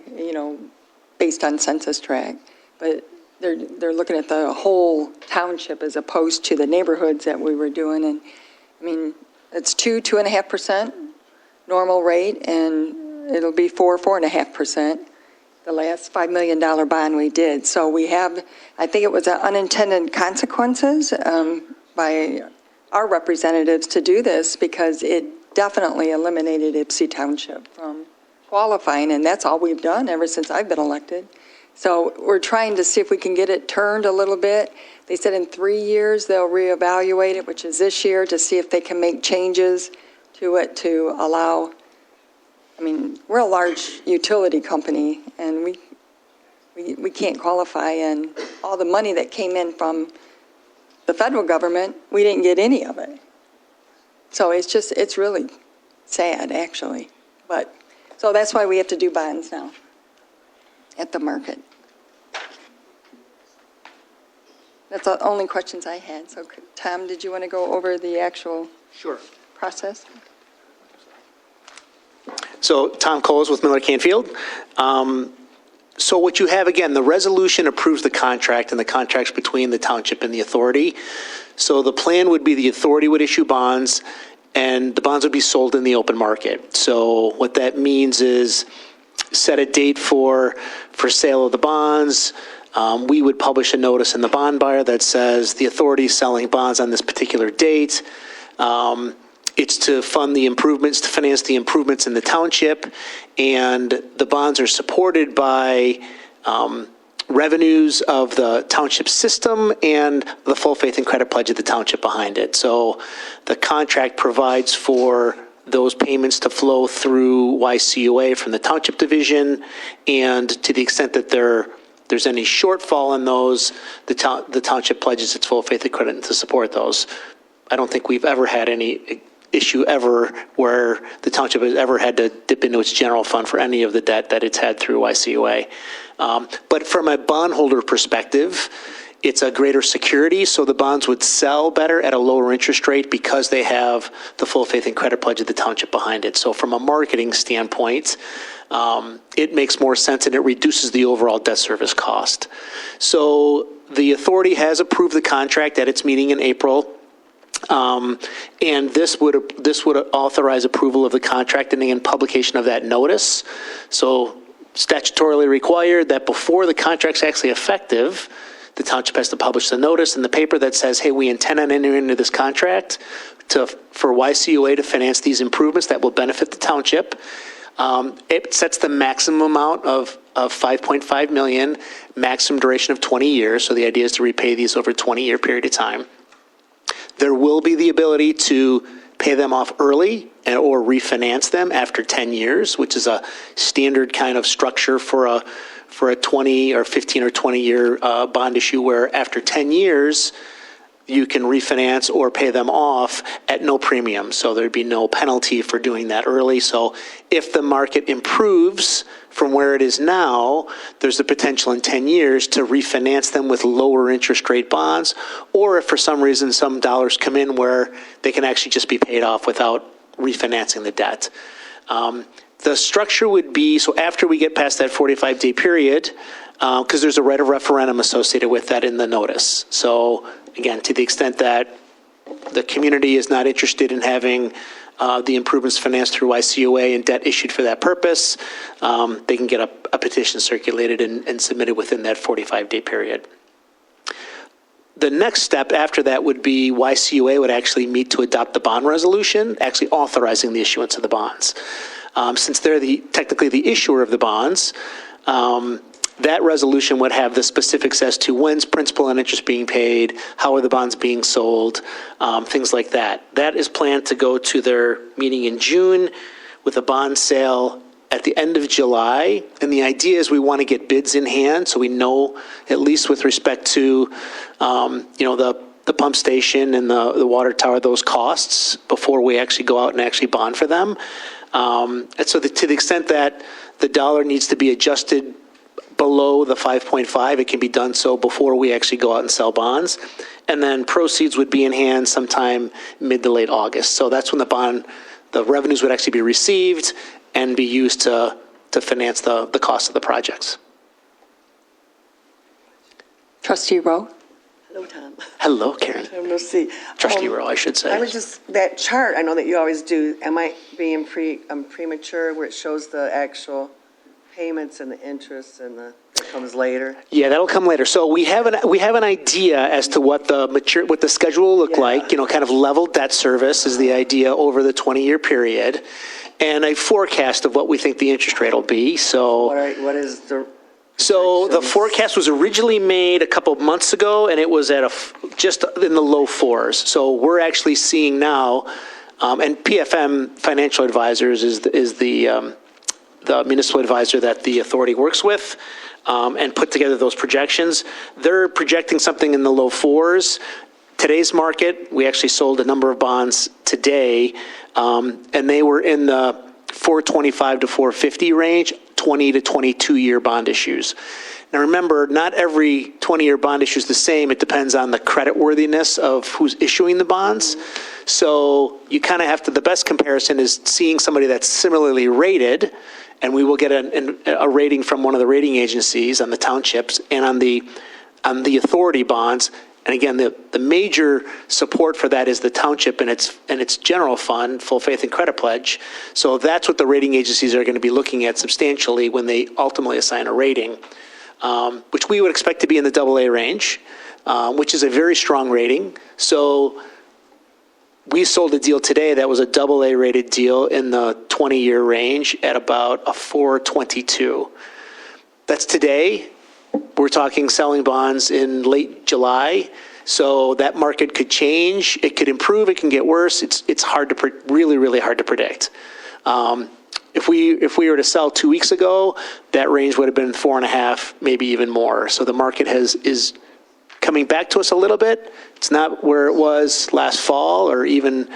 based on census tract. But they're looking at the whole township as opposed to the neighborhoods that we were doing. And, it's 2.5% normal rate, and it'll be 4.5%, the last $5 million bond we did. So we have, I think it was unintended consequences by our representatives to do this, because it definitely eliminated Ypsi Township from qualifying, and that's all we've done ever since I've been elected. So we're trying to see if we can get it turned a little bit. They said in 3 years they'll reevaluate it, which is this year, to see if they can make changes to it to allow, we're a large utility company, and we can't qualify, and all the money that came in from the federal government, we didn't get any of it. So it's really sad, actually. But So that's why we have to do bonds now at the market. That's the only questions I had. So Tom, did you want to go over the actual Sure. process? So Tom Coles with Miller Canfield. So what you have, again, the resolution approves the contract, and the contract's between the township and the authority. So the plan would be the authority would issue bonds, and the bonds would be sold in the open market. So what that means is set a date for sale of the bonds. We would publish a notice in the bond buyer that says the authority is selling bonds on this particular date. It's to fund the improvements, to finance the improvements in the township, and the bonds are supported by revenues of the township system and the full faith and credit pledge of the township behind it. So the contract provides for those payments to flow through YCOA from the township division, and to the extent that there's any shortfall in those, the township pledges its full faith and credit to support those. I don't think we've ever had any issue ever where the township has ever had to dip into its general fund for any of the debt that it's had through YCOA. But from a bondholder perspective, it's a greater security, so the bonds would sell better at a lower interest rate because they have the full faith and credit pledge of the township behind it. So from a marketing standpoint, it makes more sense and it reduces the overall debt service cost. So the authority has approved the contract at its meeting in April. And this would authorize approval of the contract and again, publication of that notice. So statutorily required that before the contract's actually effective, the township has to publish the notice in the paper that says, hey, we intend on entering into this contract for YCOA to finance these improvements that will benefit the township. It sets the maximum amount of 5.5 million, maximum duration of 20 years. So the idea is to repay these over a 20-year period of time. There will be the ability to pay them off early or refinance them after 10 years, which is a standard kind of structure for a 20 or 15 or 20-year bond issue, where after 10 years, you can refinance or pay them off at no premium. So there'd be no penalty for doing that early. So if the market improves from where it is now, there's the potential in 10 years to refinance them with lower interest rate bonds, or if for some reason some dollars come in where they can actually just be paid off without refinancing the debt. The structure would be, so after we get past that 45-day period, because there's a right of referendum associated with that in the notice. So again, to the extent that the community is not interested in having the improvements financed through YCOA and debt issued for that purpose, they can get a petition circulated and submitted within that 45-day period. The next step after that would be YCOA would actually meet to adopt the bond resolution, actually authorizing the issuance of the bonds. Since they're technically the issuer of the bonds, that resolution would have the specifics as to when's principal and interest being paid, how are the bonds being sold, things like that. That is planned to go to their meeting in June with a bond sale at the end of July. And the idea is we want to get bids in hand so we know, at least with respect to, the pump station and the water tower, those costs before we actually go out and actually bond for them. And so to the extent that the dollar needs to be adjusted below the 5.5, it can be done so before we actually go out and sell bonds. And then proceeds would be in hand sometime mid to late August. So that's when the revenues would actually be received and be used to finance the cost of the projects. Trustee Rowe? Hello, Tom. Hello, Karen. Tom, no see. Trustee Rowe, I should say. I was just, that chart, I know that you always do, am I being premature where it shows the actual payments and the interest and that comes later? Yeah, that'll come later. So we have an idea as to what the schedule will look like, kind of level debt service is the idea over the 20-year period, and a forecast of what we think the interest rate will be. So What is the... So the forecast was originally made a couple of months ago, and it was at just in the low fours. So we're actually seeing now, and PFM Financial Advisors is the municipal advisor that the authority works with, and put together those projections. They're projecting something in the low fours. Today's market, we actually sold a number of bonds today, and they were in the 425 to 450 range, 20 to 22-year bond issues. Now remember, not every 20-year bond issue is the same. It depends on the creditworthiness of who's issuing the bonds. So you kind of have to, the best comparison is seeing somebody that's similarly rated, and we will get a rating from one of the rating agencies on the townships and on the authority bonds. And again, the major support for that is the township and its general fund, full faith and credit pledge. So that's what the rating agencies are going to be looking at substantially when they ultimately assign a rating, which we would expect to be in the AA range, which is a very strong rating. So we sold a deal today that was a AA rated deal in the 20-year range at about a 422. That's today. We're talking selling bonds in late July, so that market could change. It could improve. It can get worse. It's hard to really hard to predict. If we were to sell 2 weeks ago, that range would have been 4.5, maybe even more. So the market is coming back to us a little bit. It's not where it was last fall or even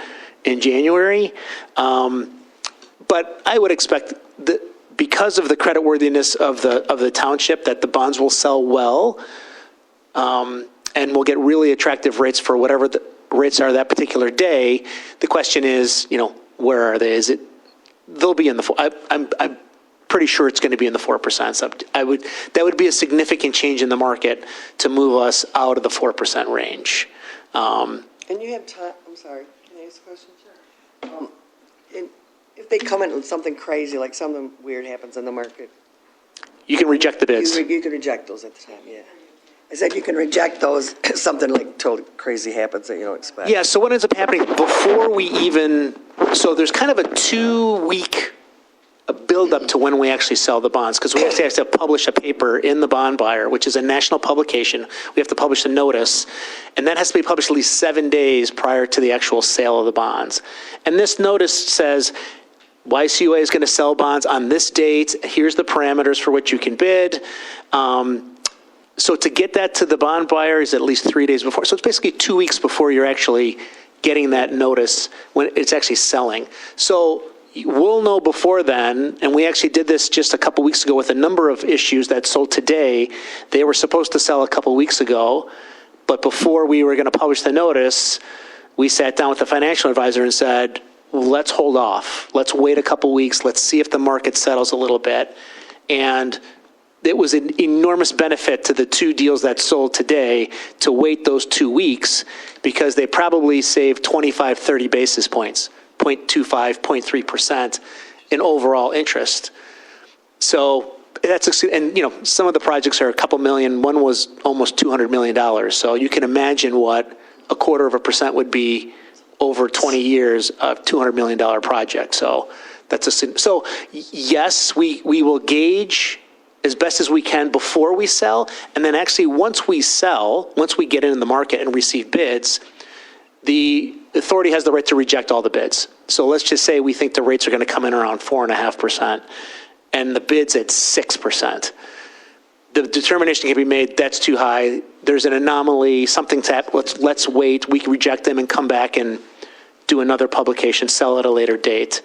in January, but I would expect that, because of the creditworthiness of the township, that the bonds will sell well, and we'll get really attractive rates for whatever the rates are that particular day. The question is, where are they? They'll be in the, I'm pretty sure it's going to be in the 4%. So that would be a significant change in the market to move us out of the 4% range. And you have time, I'm sorry, can I ask a question? Sure. If they come in with something crazy, like something weird happens in the market. You can reject the bids. You can reject those at the time, yeah. I said you can reject those if something like totally crazy happens that you don't expect. Yeah, so what ends up happening before we even, so there's kind of a 2-week build-up to when we actually sell the bonds, because we actually have to publish a paper in the Bond Buyer, which is a national publication. We have to publish a notice, and that has to be published at least 7 days prior to the actual sale of the bonds. And this notice says, YCUA is going to sell bonds on this date. Here's the parameters for what you can bid. So to get that to the bond buyer is at least 3 days before. So it's basically 2 weeks before you're actually getting that notice when it's actually selling. So we'll know before then, and we actually did this just a couple weeks ago with a number of issues that sold today. They were supposed to sell a couple weeks ago, but before we were going to publish the notice, we sat down with the financial advisor and said, let's hold off. Let's wait a couple weeks. Let's see if the market settles a little bit. And it was an enormous benefit to the 2 deals that sold today to wait those 2 weeks, because they probably saved 25, 30 basis points, 0.25, 0.3% in overall interest. So that's, and some of the projects are a couple million. One was almost $200 million. So you can imagine what 0.25% would be over 20 years of $200 million project. So so yes, we will gauge as best as we can before we sell. And then actually once we sell, once we get in the market and receive bids, the authority has the right to reject all the bids. So let's just say we think the rates are going to come in around 4.5% and the bid's at 6%. The determination can be made, that's too high. There's an anomaly, something's happened, let's wait. We can reject them and come back and do another publication, sell at a later date.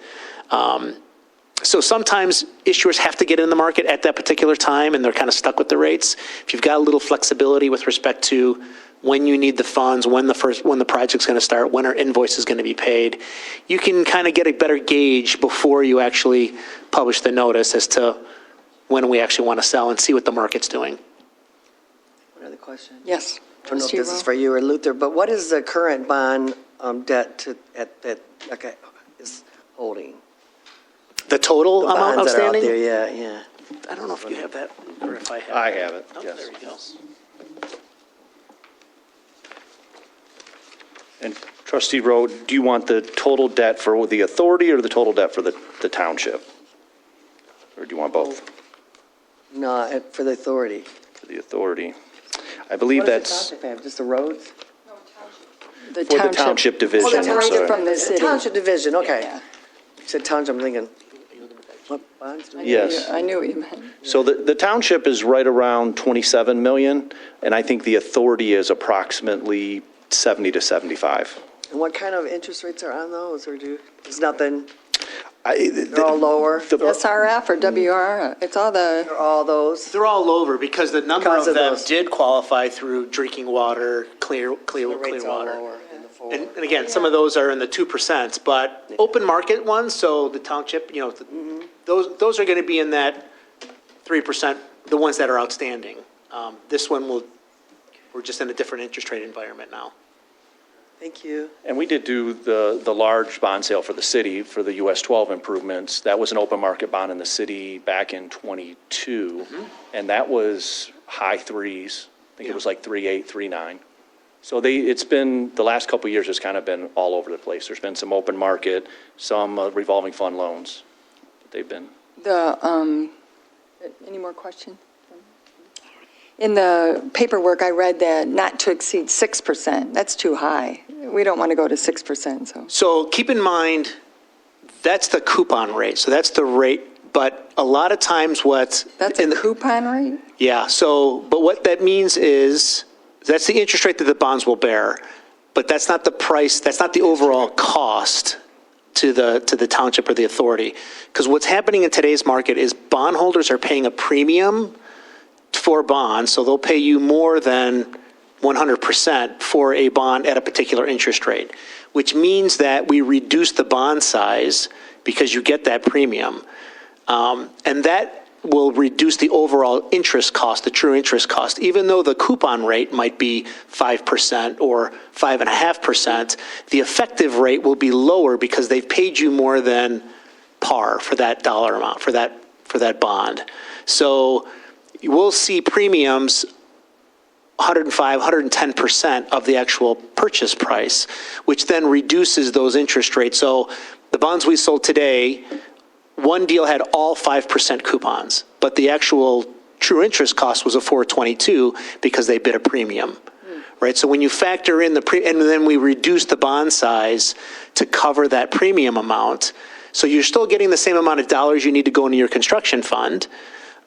So sometimes issuers have to get in the market at that particular time, and they're kind of stuck with the rates. If you've got a little flexibility with respect to when you need the funds, when the project's going to start, when our invoice is going to be paid, you can kind of get a better gauge before you actually publish the notice as to when we actually want to sell and see what the market's doing. One other question? Yes. I don't know if this is for you or Luther, but what is the current bond debt that is holding? The total The amount bonds that are out outstanding? there, yeah. I don't know if you have that or if I have. I have it, Oh, yes. there you go. And Trustee Rowe, do you want the total debt for the authority or the total debt for the township? Or do you want both? No, for the authority. For the authority. I believe What does the that's township have, just the roads? The for the township division. Oh, I'm the township sorry. from the city. Township division, okay. Yeah. You said township, I'm thinking, what bonds do we? Yes. I knew what you meant. So the township is right around 27 million, and I think the authority is approximately 70 to 75. And what kind of interest rates are on those, or is nothing? They're all lower, SRF or WR, it's all the, all those. They're all over because the number Because of of them those. did qualify through drinking water, clear The rate's all water. lower than the four. And again, some of those are in the 2%, but open market ones, so the township, those are going to be in that 3%, the ones that are outstanding. This one we're just in a different interest rate environment now. Thank you. And we did do the large bond sale for the city for the US 12 improvements. That was an open market bond in the city back in '22, and that was high threes. I think it was like 3.8, 3.9. So it's been, the last couple of years, it's kind of been all over the place. There's been some open market, some revolving fund loans. They've been. any more questions? In the paperwork, I read that not to exceed 6%. That's too high. We don't want to go to 6%, so. So keep in mind, that's the coupon rate, so that's the rate, but a lot of times That's a coupon rate? Yeah, but what that means is, that's the interest rate that the bonds will bear, but that's not the price, that's not the overall cost to the township or the authority. Because what's happening in today's market is bondholders are paying a premium for bonds, so they'll pay you more than 100% for a bond at a particular interest rate, which means that we reduce the bond size because you get that premium. And that will reduce the overall interest cost, the true interest cost. Even though the coupon rate might be 5% or 5.5%, the effective rate will be lower because they've paid you more than par for that dollar amount, for that bond. So we'll see premiums 105, 110% of the actual purchase price, which then reduces those interest rates. So the bonds we sold today, one deal had all 5% coupons, but the actual true interest cost was a 422 because they bid a premium, right? So when you factor in and then we reduce the bond size to cover that premium amount, so you're still getting the same amount of dollars you need to go into your construction fund,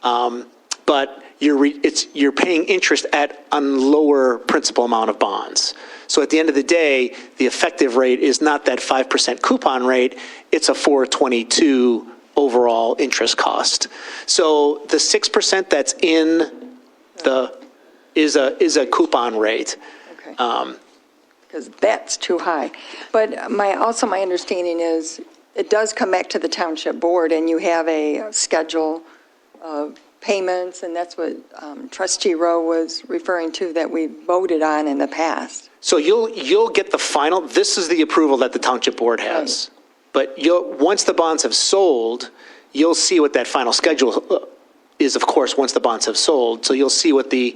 but you're paying interest at a lower principal amount of bonds. So at the end of the day, the effective rate is not that 5% coupon rate, it's a 422 overall interest cost. So the 6% that's in is a coupon rate. Okay. Because that's too high. But my understanding is it does come back to the township board and you have a schedule of payments, and that's what Trustee Rowe was referring to that we voted on in the past. So you'll get the final, this is the approval that the township board has. But once the bonds have sold, you'll see what that final schedule is, of course, once the bonds have sold. So you'll see what the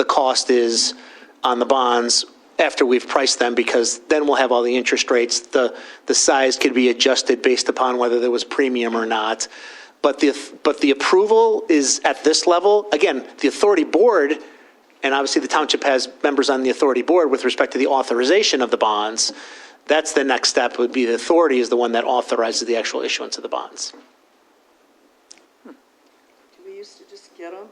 cost is on the bonds after we've priced them, because then we'll have all the interest rates. The size could be adjusted based upon whether there was premium or not. But the approval is at this level. Again, the authority board, and obviously the township has members on the authority board with respect to the authorization of the bonds. That's the next step, would be the authority is the one that authorizes the actual issuance of the bonds. Do we used to just get them,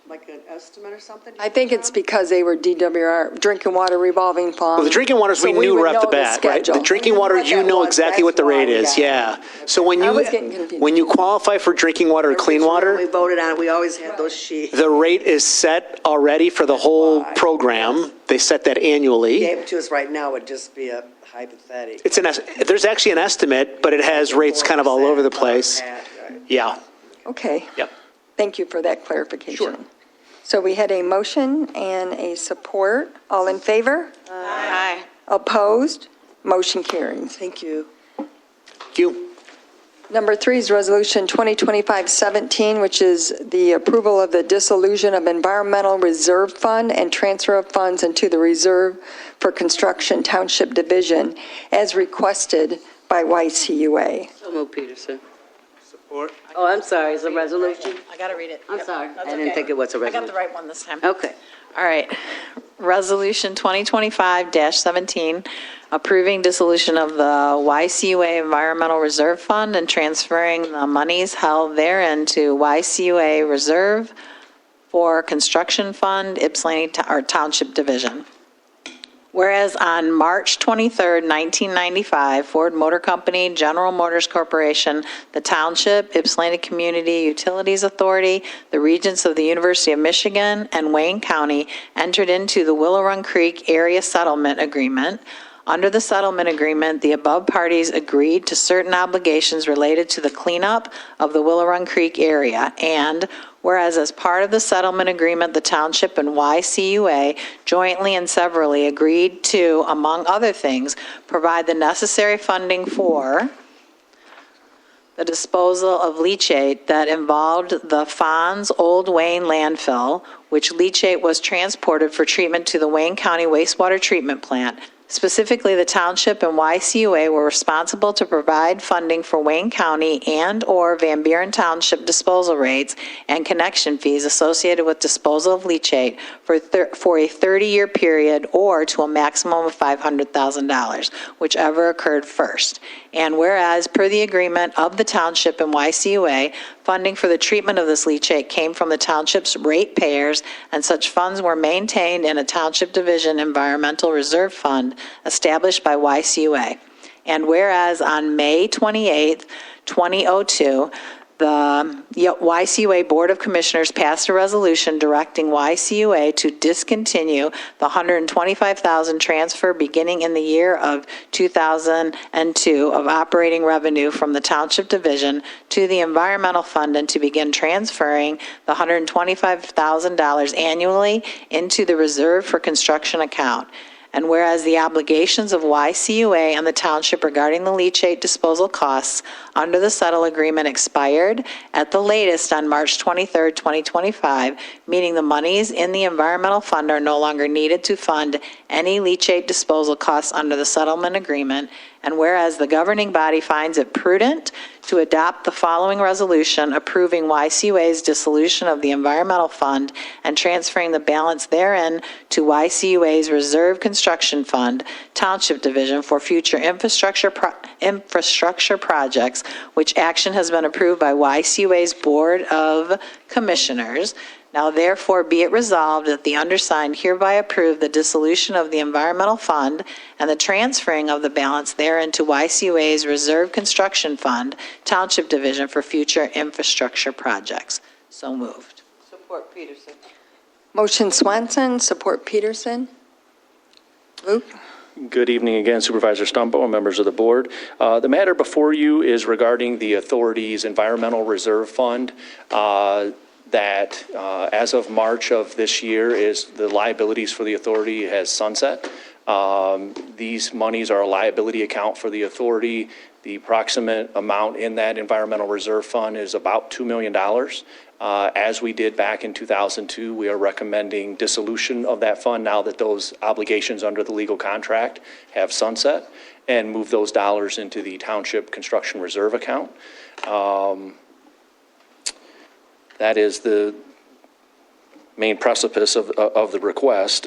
like an estimate or something? I think it's because they were DWR, drinking water revolving fund. Well, the drinking waters we So knew would right off the know bat, right? The schedule. drinking water, you know exactly what the rate is, yeah. So when I was getting confused. you qualify for drinking water or clean When water, we voted on it, we always had those sheets. the rate is set already for the whole program. They set that annually. Gave it to us right now would just be a hypothetical. There's actually an estimate, but it has rates kind of all over the place. Yeah, Okay. yep. Thank you for that clarification. Sure. So we had a motion and a support. All in favor? Aye. Opposed? Motion carries. Thank you. Thank you. Number 3 is Resolution 2025-17, which is the approval of the dissolution of Environmental Reserve Fund and transfer of funds into the Reserve for Construction Township Division as requested by YCUA. So moved, Peterson. Support. Oh, I'm sorry, it's a resolution? I got to read it. I'm Yep, sorry, that's I didn't okay. think it was a I got the resolution. right one this time. Okay. All right. Resolution 2025-17, approving dissolution of the YCUA Environmental Reserve Fund and transferring the monies held therein to YCUA Reserve for Construction Fund, Ypsilanti Township Division. Whereas on March 23, 1995, Ford Motor Company, General Motors Corporation, the Township, Ypsilanti Community Utilities Authority, the Regents of the University of Michigan, and Wayne County entered into the Willow Run Creek Area Settlement Agreement. Under the settlement agreement, the above parties agreed to certain obligations related to the cleanup of the Willow Run Creek area, and whereas as part of the settlement agreement, the Township and YCUA jointly and severally agreed to, among other things, provide the necessary funding for the disposal of leachate that involved the Fonz Old Wayne landfill, which leachate was transported for treatment to the Wayne County wastewater treatment plant. Specifically, the Township and YCUA were responsible to provide funding for Wayne County and/or Van Buren Township disposal rates and connection fees associated with disposal of leachate for a 30-year period or to a maximum of $500,000, whichever occurred first. And whereas, per the agreement of the Township and YCUA, funding for the treatment of this leachate came from the Township's ratepayers, and such funds were maintained in a Township Division Environmental Reserve Fund established by YCUA. And whereas on May 28, 2002, the YCUA Board of Commissioners passed a resolution directing YCUA to discontinue the $125,000 transfer beginning in the year of 2002 of operating revenue from the Township Division to the Environmental Fund and to begin transferring the $125,000 annually into the Reserve for Construction account. And whereas the obligations of YCUA and the Township regarding the leachate disposal costs under the settle agreement expired at the latest on March 23, 2025, meaning the monies in the Environmental Fund are no longer needed to fund any leachate disposal costs under the settlement agreement. And whereas the governing body finds it prudent to adopt the following resolution approving YCUA's dissolution of the Environmental Fund and transferring the balance therein to YCUA's Reserve Construction Fund, Township Division for future infrastructure projects, which action has been approved by YCUA's Board of Commissioners. Now therefore be it resolved that the undersigned hereby approve the dissolution of the Environmental Fund and the transferring of the balance therein to YCUA's Reserve Construction Fund, Township Division for future infrastructure projects. So moved. Support Peterson. Motion Swanson, support Peterson. Luke? Good evening again, Supervisor Stumpo and members of the board. The matter before you is regarding the authority's Environmental Reserve Fund. That as of March of this year is the liabilities for the authority has sunset. These monies are a liability account for the authority. The approximate amount in that Environmental Reserve Fund is about $2 million. As we did back in 2002, we are recommending dissolution of that fund now that those obligations under the legal contract have sunset, and move those dollars into the Township Construction Reserve account. That is the main precipice of the request.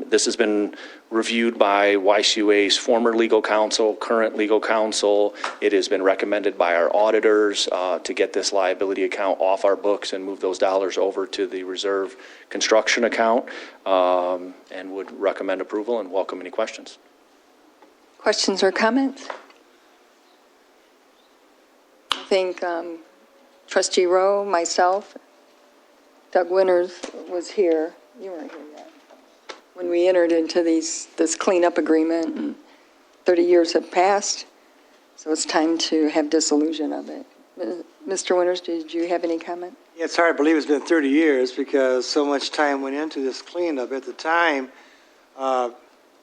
This has been reviewed by YCUA's former legal counsel, current legal counsel. It has been recommended by our auditors to get this liability account off our books and move those dollars over to the Reserve Construction account, and would recommend approval and welcome any questions. Questions or comments? I think Trustee Rowe, myself, Doug Winters was here. You weren't here yet. When we entered into this cleanup agreement, and 30 years have passed, so it's time to have dissolution of it. Mr. Winters, did you have any comment? Yeah, it's hard to believe it's been 30 years because so much time went into this cleanup. At the time, the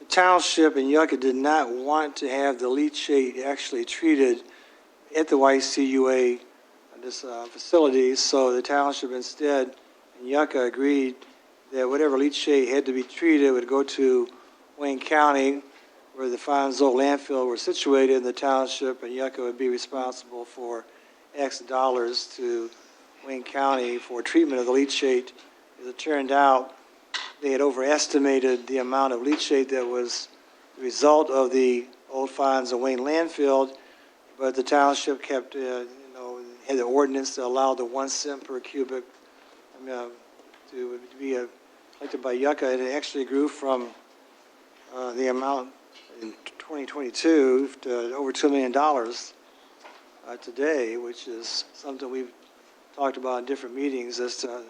Township and Yucca did not want to have the leachate actually treated at the YCUA facilities, so the Township instead and Yucca agreed that whatever leachate had to be treated would go to Wayne County, where the Fonzo landfill were situated, and the Township and Yucca would be responsible for X dollars to Wayne County for treatment of the leachate. As it turned out, they had overestimated the amount of leachate that was the result of the old Fonzo Wayne landfill, but the Township kept had the ordinance to allow the 1 cent per cubic to be collected by Yucca, and it actually grew from the amount in 2022 to over $2 million today, which is something we've talked about in different meetings, as to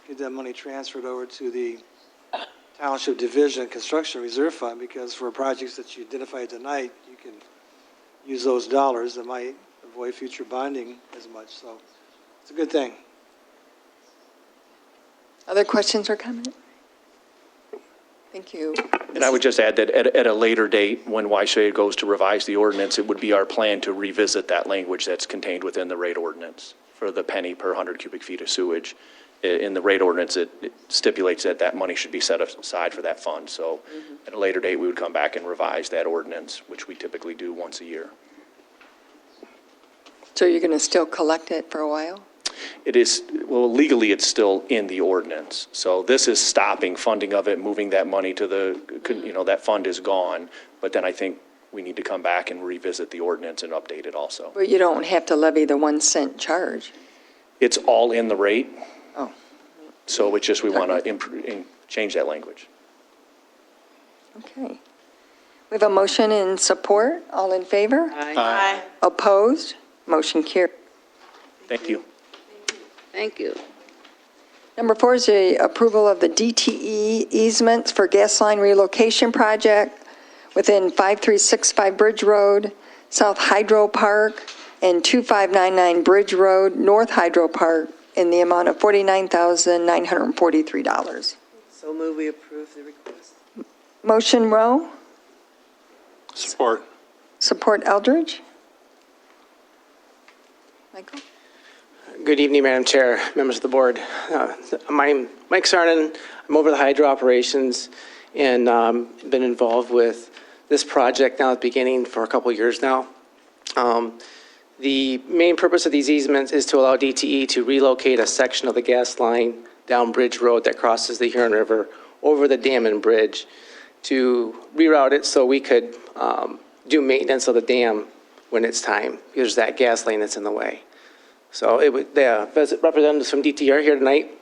get that money transferred over to the Township Division Construction Reserve Fund, because for projects that you identified tonight, you can use those dollars that might avoid future bonding as much. So it's a good thing. Other questions or comments? Thank you. And I would just add that at a later date, when YSA goes to revise the ordinance, it would be our plan to revisit that language that's contained within the rate ordinance for the penny per 100 cubic feet of sewage. In the rate ordinance, it stipulates that that money should be set aside for that fund. So at a later date, we would come back and revise that ordinance, which we typically do once a year. So you're going to still collect it for a while? It is, well, legally, it's still in the ordinance. So this is stopping funding of it, moving that money to the, that fund is gone. But then I think we need to come back and revisit the ordinance and update it also. But you don't have to levy the 1 cent charge. It's all in the rate. Oh. So it's just we want to change that language. Okay. We have a motion in support. All in favor? Aye. Opposed? Motion carried. Thank you. Thank you. Number 4 is the approval of the DTE easements for gas line relocation project within 5365 Bridge Road, South Hydro Park, and 2599 Bridge Road, North Hydro Park, in the amount of $49,943. So move we approve the request. Motion Rowe, Support. support Eldridge. Michael? Good evening, Madam Chair, members of the board. I'm Mike Sarnin. I'm over the hydro operations and been involved with this project now at the beginning for a couple of years now. The main purpose of these easements is to allow DTE to relocate a section of the gas line down Bridge Road that crosses the Huron River over the dam and bridge, to reroute it so we could do maintenance of the dam when it's time, because there's that gas line that's in the way. So the representatives from DTE are here tonight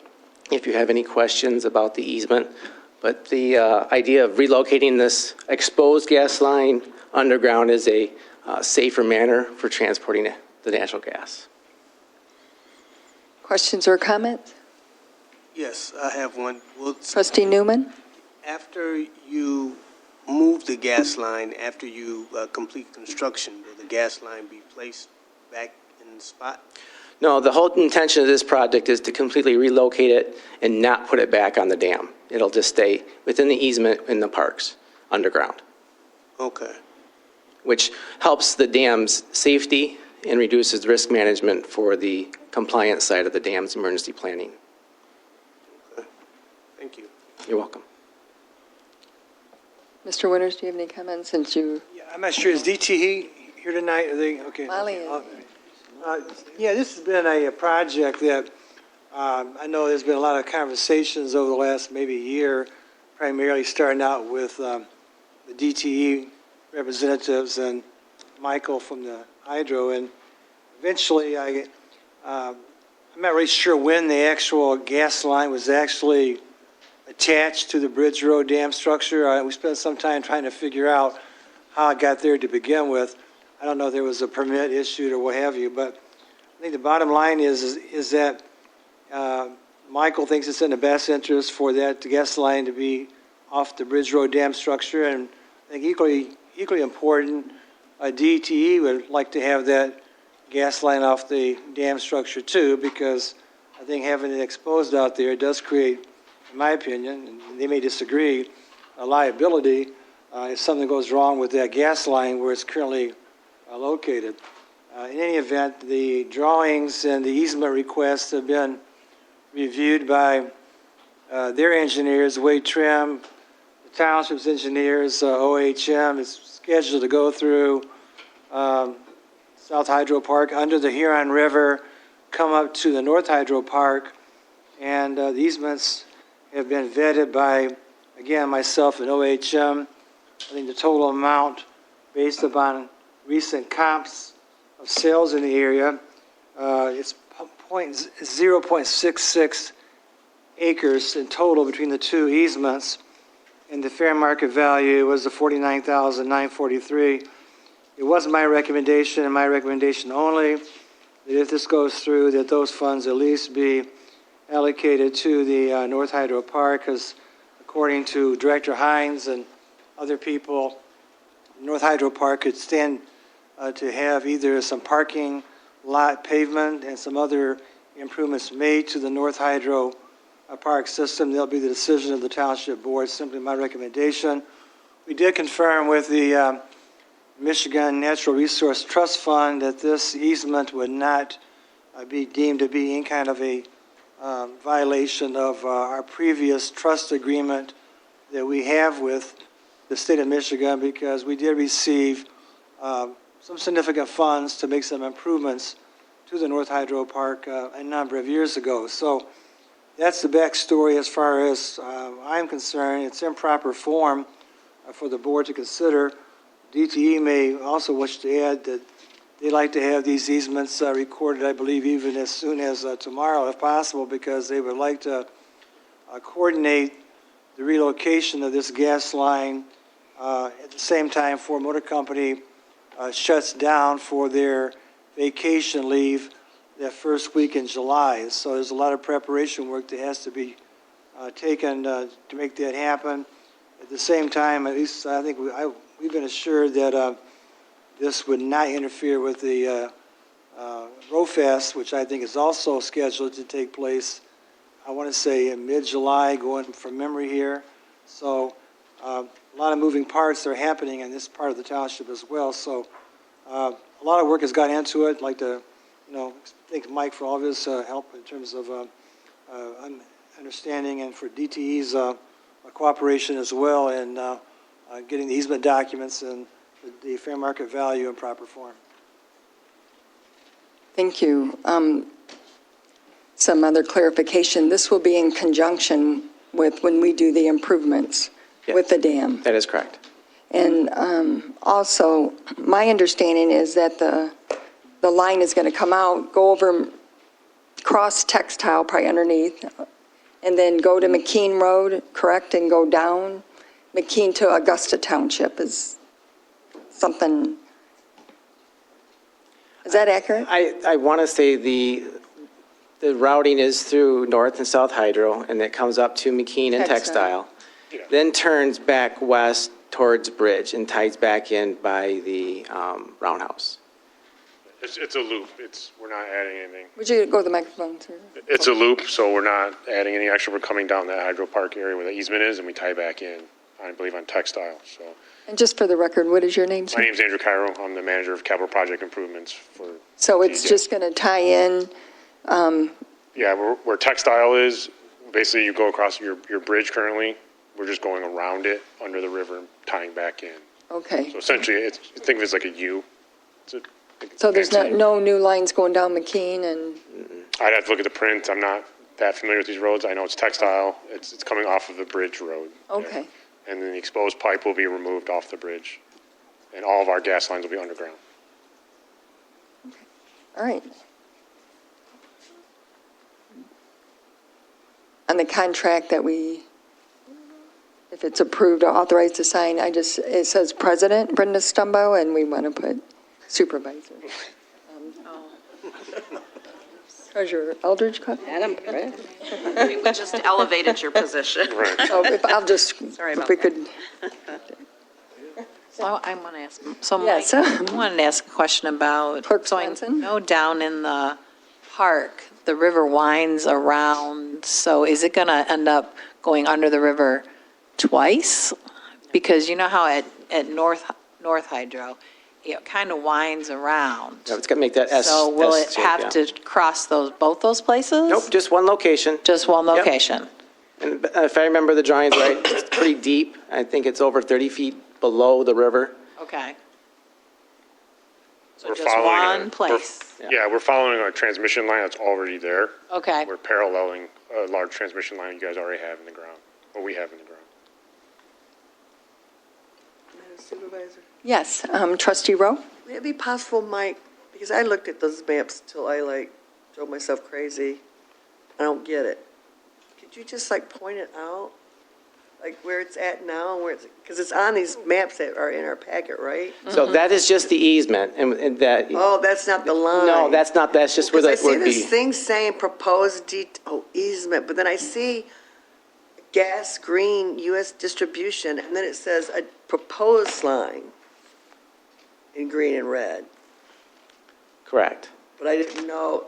if you have any questions about the easement. But the idea of relocating this exposed gas line underground is a safer manner for transporting the natural gas. Questions or comments? Yes, I have one. Trustee Newman? After you move the gas line, after you complete construction, will the gas line be placed back in the spot? No, the whole intention of this project is to completely relocate it and not put it back on the dam. It'll just stay within the easement in the parks, underground. Okay. Which helps the dam's safety and reduces risk management for the compliance side of the dam's emergency planning. Okay. Thank you. You're welcome. Mr. Winters, do you have any comments since you? Yeah, I'm not sure, is DTE here tonight? Are they, okay. Molly is. Yeah, this has been a project that I know there's been a lot of conversations over the last maybe year, primarily starting out with the DTE representatives and Michael from the hydro, and eventually I'm not really sure when the actual gas line was actually attached to the Bridge Road dam structure. We spent some time trying to figure out how it got there to begin with. I don't know if there was a permit issued or what have you, but I think the bottom line is that Michael thinks it's in the best interest for that gas line to be off the Bridge Road dam structure, and I think equally important, DTE would like to have that gas line off the dam structure too, because I think having it exposed out there does create, in my opinion, and they may disagree, a liability if something goes wrong with that gas line where it's currently located. In any event, the drawings and the easement requests have been reviewed by their engineers, Wade Trim, the Township's engineers, OHM is scheduled to go through South Hydro Park under the Huron River, come up to the North Hydro Park, and the easements have been vetted by, again, myself and OHM. I think the total amount, based upon recent comps of sales in the area, it's 0.66 acres in total between the two easements. and the fair market value was the $49,943. It was my recommendation, and my recommendation only, that if this goes through, that those funds at least be allocated to the North Hydro Park, because according to Director Hines and other people, North Hydro Park could stand to have either some parking lot pavement and some other improvements made to the North Hydro Park system. That'll be the decision of the Township Board, simply my recommendation. We did confirm with the Michigan Natural Resource Trust Fund that this easement would not be deemed to be any kind of a violation of our previous trust agreement that we have with the state of Michigan, because we did receive some significant funds to make some improvements to the North Hydro Park a number of years ago. So that's the backstory as far as I'm concerned. It's in proper form for the board to consider. DTE may also wish to add that they like to have these easements recorded, I believe, even as soon as tomorrow, if possible, because they would like to coordinate the relocation of this gas line at the same time Ford Motor Company shuts down for their vacation leave that first week in July. So there's a lot of preparation work that has to be taken to make that happen. At the same time, at least I think we've been assured that this would not interfere with the RoFest, which I think is also scheduled to take place, I want to say in mid-July, going from memory here. So a lot of moving parts are happening in this part of the township as well. So a lot of work has gone into it. I'd like to, thank Mike for all of his help in terms of understanding, and for DTE's cooperation as well in getting the easement documents and the fair market value in proper form. Thank you. Some other clarification. This will be in conjunction with when we do the improvements with the dam. That is correct. And also, my understanding is that the line is going to come out, go over, cross Textile, probably underneath, and then go to McKean Road, correct, and go down McKean to Augusta Township is something, is that accurate? I want to say the routing is through North and South Hydro, and it comes up to McKean and Textile, then turns back west towards Bridge and ties back in by the roundhouse. It's a loop. We're not adding anything. Would you go to the microphone, sir? It's a loop, so we're not adding any extra. We're coming down that Hydro Park area where the easement is, and we tie back in, I believe, on Textile. So. And just for the record, what is your name, sir? My name's Andrew Cairo. I'm the manager of capital project improvements for. So it's just going to tie in? Yeah, where Textile is, basically you go across your bridge currently. We're just going around it under the river and tying back in. Okay. So essentially, think of it as like a U. So there's no new lines going down McKean and? I'd have to look at the print. I'm not that familiar with these roads. I know it's Textile. It's coming off of the bridge road. Okay. Yeah. And then the exposed pipe will be removed off the bridge. And all of our gas lines will be underground. Okay. All right. On the contract that if it's approved or authorized to sign, it says President Brenda Stumbo, and we want to put Supervisor. Treasurer Eldridge. Madam President. We just elevated your position. Right. Oh, Sorry if about we could. So I want to ask, so Yes. Mike, I wanted to ask a question about, Clerk so I Swenson? know down in the park, the river winds around, so is it going to end up going under the river twice? Because you know how at North Hydro, it kind of winds around. No, it's going to make that S. So will S it shape, have yeah. to cross both those places? Nope, just one location. Just one Yep. location? And if I remember the drawings right, it's pretty deep. I think it's over 30 feet below the river. Okay. So We're just following one place? Yeah, we're following a transmission line that's already there. Okay. We're paralleling a large transmission line you guys already have in the ground, or we have in the ground. Madam Supervisor, Yes, Trustee Rowe? would it be possible, Mike, because I looked at those maps till I drove myself crazy. I don't get it. Could you just point it out? Like where it's at now, and where it's, because it's on these maps that are in our packet, right? So that is just the easement, and that, Oh, that's not the line. no, that's not, that's just where Because that I see would this be. thing saying proposed easement, but then I see gas green U.S. distribution, and then it says a proposed line in green and red, Correct. but I didn't know.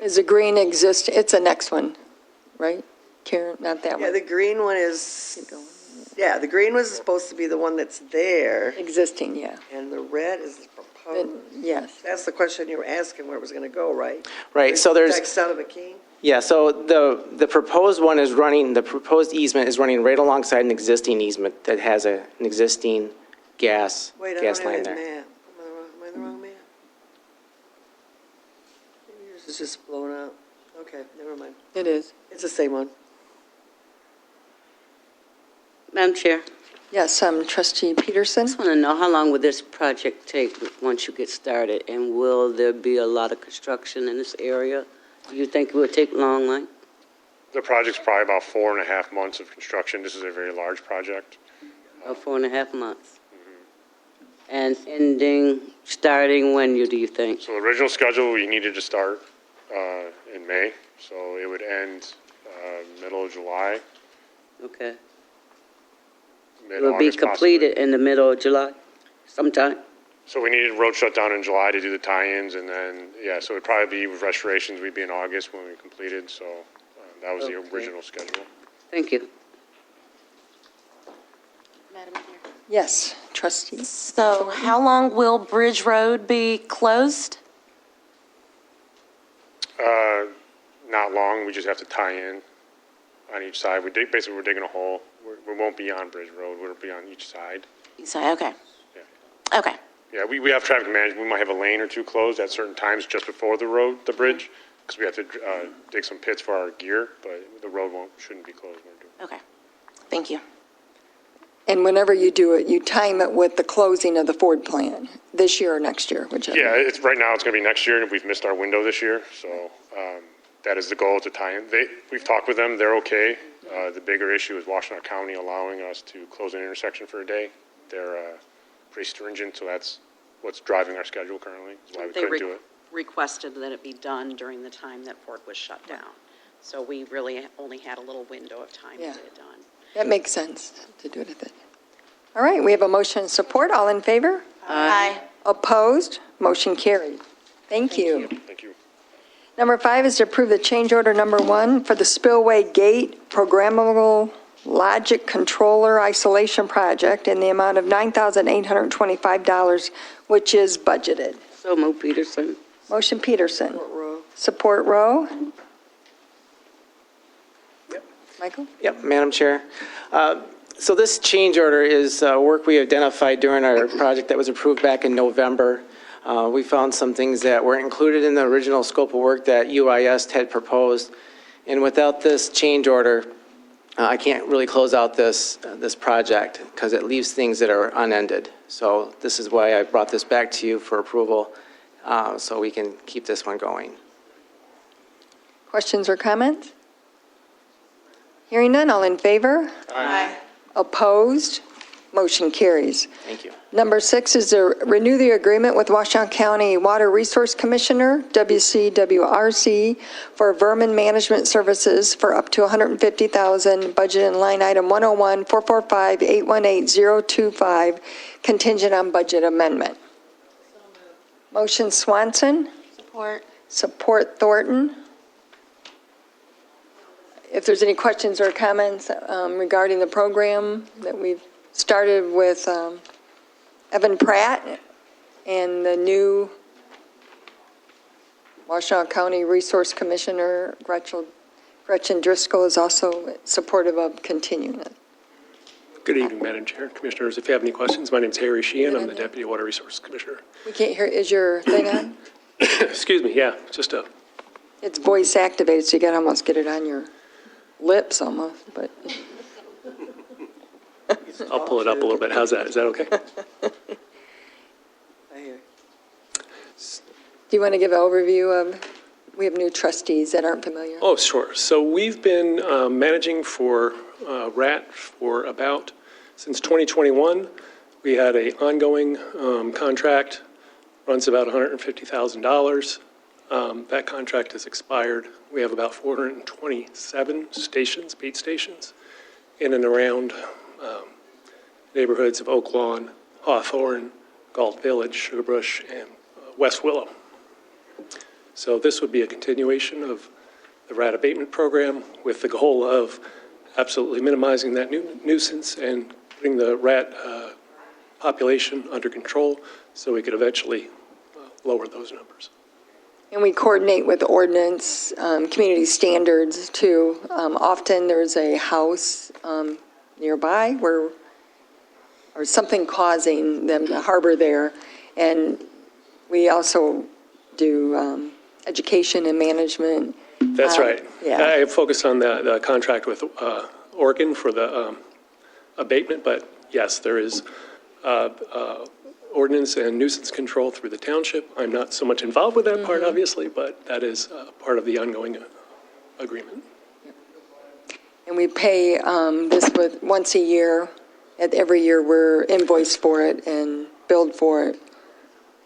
Is the green exist, it's the next one, right? Karen, not that Yeah, one, the green one is, yeah, the green was supposed to be the one that's there, existing, yeah. and the red is the proposed. Yes. That's the question you were asking, where it was going to go, right? Right, so there's, Text out of McKean? yeah, so the proposed one is running, the proposed easement is running right alongside an existing easement that has an existing gas Wait, I gas don't line have that there. map. Am I the wrong map? Maybe yours is just blown out. Okay, never mind. It is. It's the same one. Madam Chair, Yes, trustee Peterson? I just want to know, how long will this project take once you get started? And will there be a lot of construction in this area? Do you think it will take long, like? The project's probably about 4.5 months of construction. This is a very large project. 4.5 months? And ending, starting when do you think? So the original schedule, we needed to start in May, so it would end middle of July, Okay. mid-August Will be possibly. completed in the middle of July, sometime? So we needed road shutdown in July to do the tie-ins, and then, yeah, so it'd probably be with restorations, we'd be in August when we completed, so that was the Okay. original schedule. Thank you. Madam Chair. Yes, trustee. So how long will Bridge Road be closed? Not long, we just have to tie in on each side. Basically, we're digging a hole. We won't be on Bridge Road, we'll be on each side. You say, okay. Yeah. Okay. Yeah, we have traffic management. We might have a lane or two closed at certain times just before the road, the bridge, because we have to dig some pits for our gear, but the road shouldn't be closed when we're doing it. Okay. Thank you. And whenever you do it, you time it with the closing of the Ford plant, this year or next year, whichever. Yeah, right now it's going to be next year, and we've missed our window this year, so that is the goal, to tie in. We've talked with them, they're okay. The bigger issue is Washtenaw County allowing us to close an intersection for a day. They're pretty stringent, so that's what's driving our schedule currently, is why we couldn't do it. Requested that it be done during the time that Ford was shut down. So we really only had a little window of time to Yeah. get it done. That makes sense to do it at that. All right, we have a motion and support. All in favor? Aye. Opposed? Motion carried. Thank you. Thank you. Number 5 is to approve the change order number 1 for the Spillway Gate Programmable Logic Controller Isolation Project in the amount of $9,825, which is budgeted. So move, Peterson. Motion Peterson. Court row. Support Rowe. Michael? Yep, Madam Chair. So this change order is work we identified during our project that was approved back in November. We found some things that weren't included in the original scope of work that UIS had proposed. And without this change order, I can't really close out this project because it leaves things that are unended. So this is why I brought this back to you for approval, so we can keep this one going. Questions or comments? Hearing none, all in favor? Aye. Opposed? Motion carries. Thank you. Number 6 is to renew the agreement with Washtenaw County Water Resource Commissioner, WCWRC, for vermin management services for up to $150,000, budget in line item 101-445-818-025, contingent on budget amendment. Motion Swanson, Support. support Thornton. If there's any questions or comments regarding the program that we've started with Evan Pratt and the new Washtenaw County Resource Commissioner, Gretchen Driscoll, is also supportive of continuing it. Good evening, Madam Chair, Commissioners. If you have any questions, my name is Harry Sheehan. I'm the Deputy Water Resource Commissioner. We can't hear, is your thing on? Excuse me, yeah, just a, It's voice activated, so you gotta almost get it on your lips almost, but. I'll pull it up a little bit. How's that? Is that okay? I hear. Do you want to give an overview of We have new trustees that aren't familiar. Oh, sure. So we've been managing for RAT for since 2021. We had an ongoing contract, runs about $150,000. That contract has expired. We have about 427 stations, beat stations, in and around neighborhoods of Oak Lawn, Hawthorne, Galt Village, Sugarbush, and West Willow. So this would be a continuation of the rat abatement program with the goal of absolutely minimizing that nuisance and putting the rat population under control so we could eventually lower those numbers. And we coordinate with ordinance, community standards too. Often there's a house nearby or something causing them to harbor there. And we also do education and management. That's right. Yeah. I focused on the contract with Oregon for the abatement, but yes, there is ordinance and nuisance control through the township. I'm not so much involved with that part, obviously, but that is part of the ongoing agreement. And we pay this with once a year. Every year we're invoiced for it and billed for it,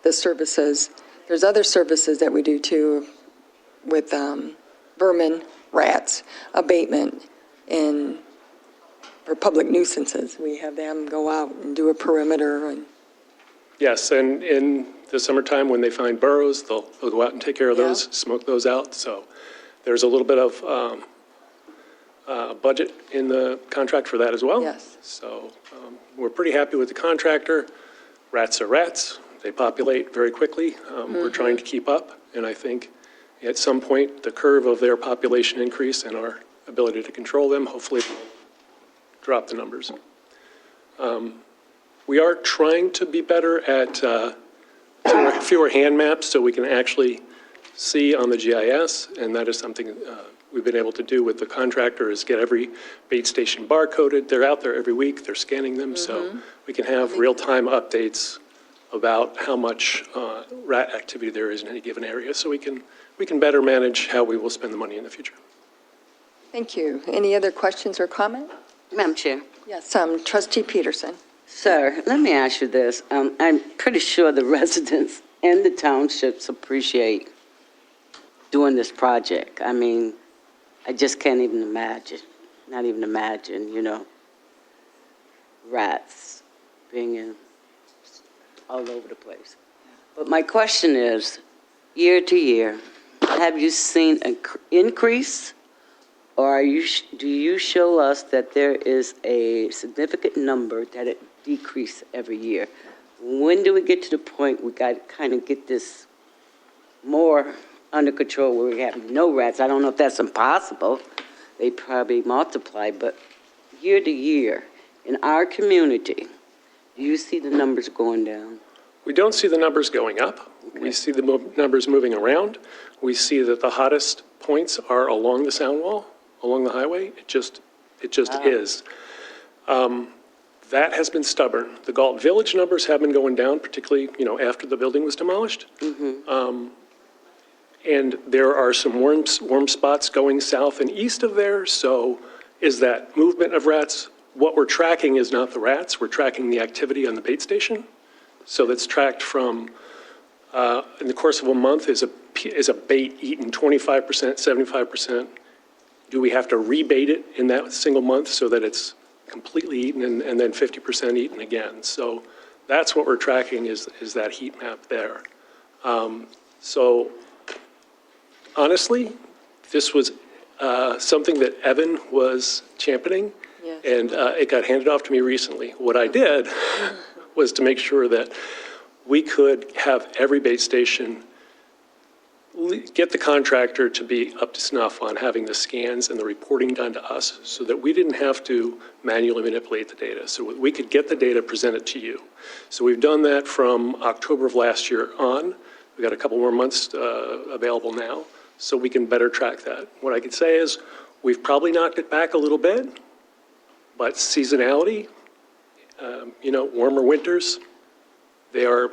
the services. There's other services that we do too with vermin, rats, abatement, and for public nuisances. We have them go out and do a perimeter. And Yes, and in the summertime when they find burrows, they'll go out and take care of those, smoke those out. So there's a little bit of budget in the contract for that as well. Yes. So we're pretty happy with the contractor. Rats are rats. They populate very quickly. We're trying to keep up, and I think at some point the curve of their population increase and our ability to control them hopefully will drop the numbers. We are trying to be better at fewer hand maps so we can actually see on the GIS, and that is something we've been able to do with the contractor is get every bait station barcoded. They're out there every week. They're scanning them, so we can have real-time updates about how much rat activity there is in any given area, so we can better manage how we will spend the money in the future. thank you. Any other questions or comments? Madam Chair. Yes, Trustee Peterson. Sir, let me ask you this. I'm pretty sure the residents and the townships appreciate doing this project. I mean, I just can't even imagine, not even imagine, rats being all over the place. But my question is, year to year, have you seen an increase? Or do you show us that there is a significant number that it decreases every year? When do we get to the point we got to kind of get this more under control where we have no rats? I don't know if that's impossible. They probably multiply, but year to year, in our community, do you see the numbers going down? We don't see the numbers going up. Okay. We see the numbers moving around. We see that the hottest points are along the sound wall, along the highway. It just is. That has been stubborn. The Galt Village numbers have been going down, particularly, after the building was demolished. And there are some warm spots going south and east of there. So is that movement of rats? What we're tracking is not the rats. We're tracking the activity on the bait station. So that's tracked from, in the course of a month, is a bait eaten 25%, 75%? Do we have to rebait it in that single month so that it's completely eaten and then 50% eaten again? So that's what we're tracking is that heat map there. So honestly, this was something that Evan was championing, and it got handed off to me recently. What I did was to make sure that we could have every bait station get the contractor to be up to snuff on having the scans and the reporting done to us so that we didn't have to manually manipulate the data. So we could get the data presented to you. So we've done that from October of last year on. We've got a couple more months available now, so we can better track that. What I could say is we've probably knocked it back a little bit, but seasonality, warmer winters, they are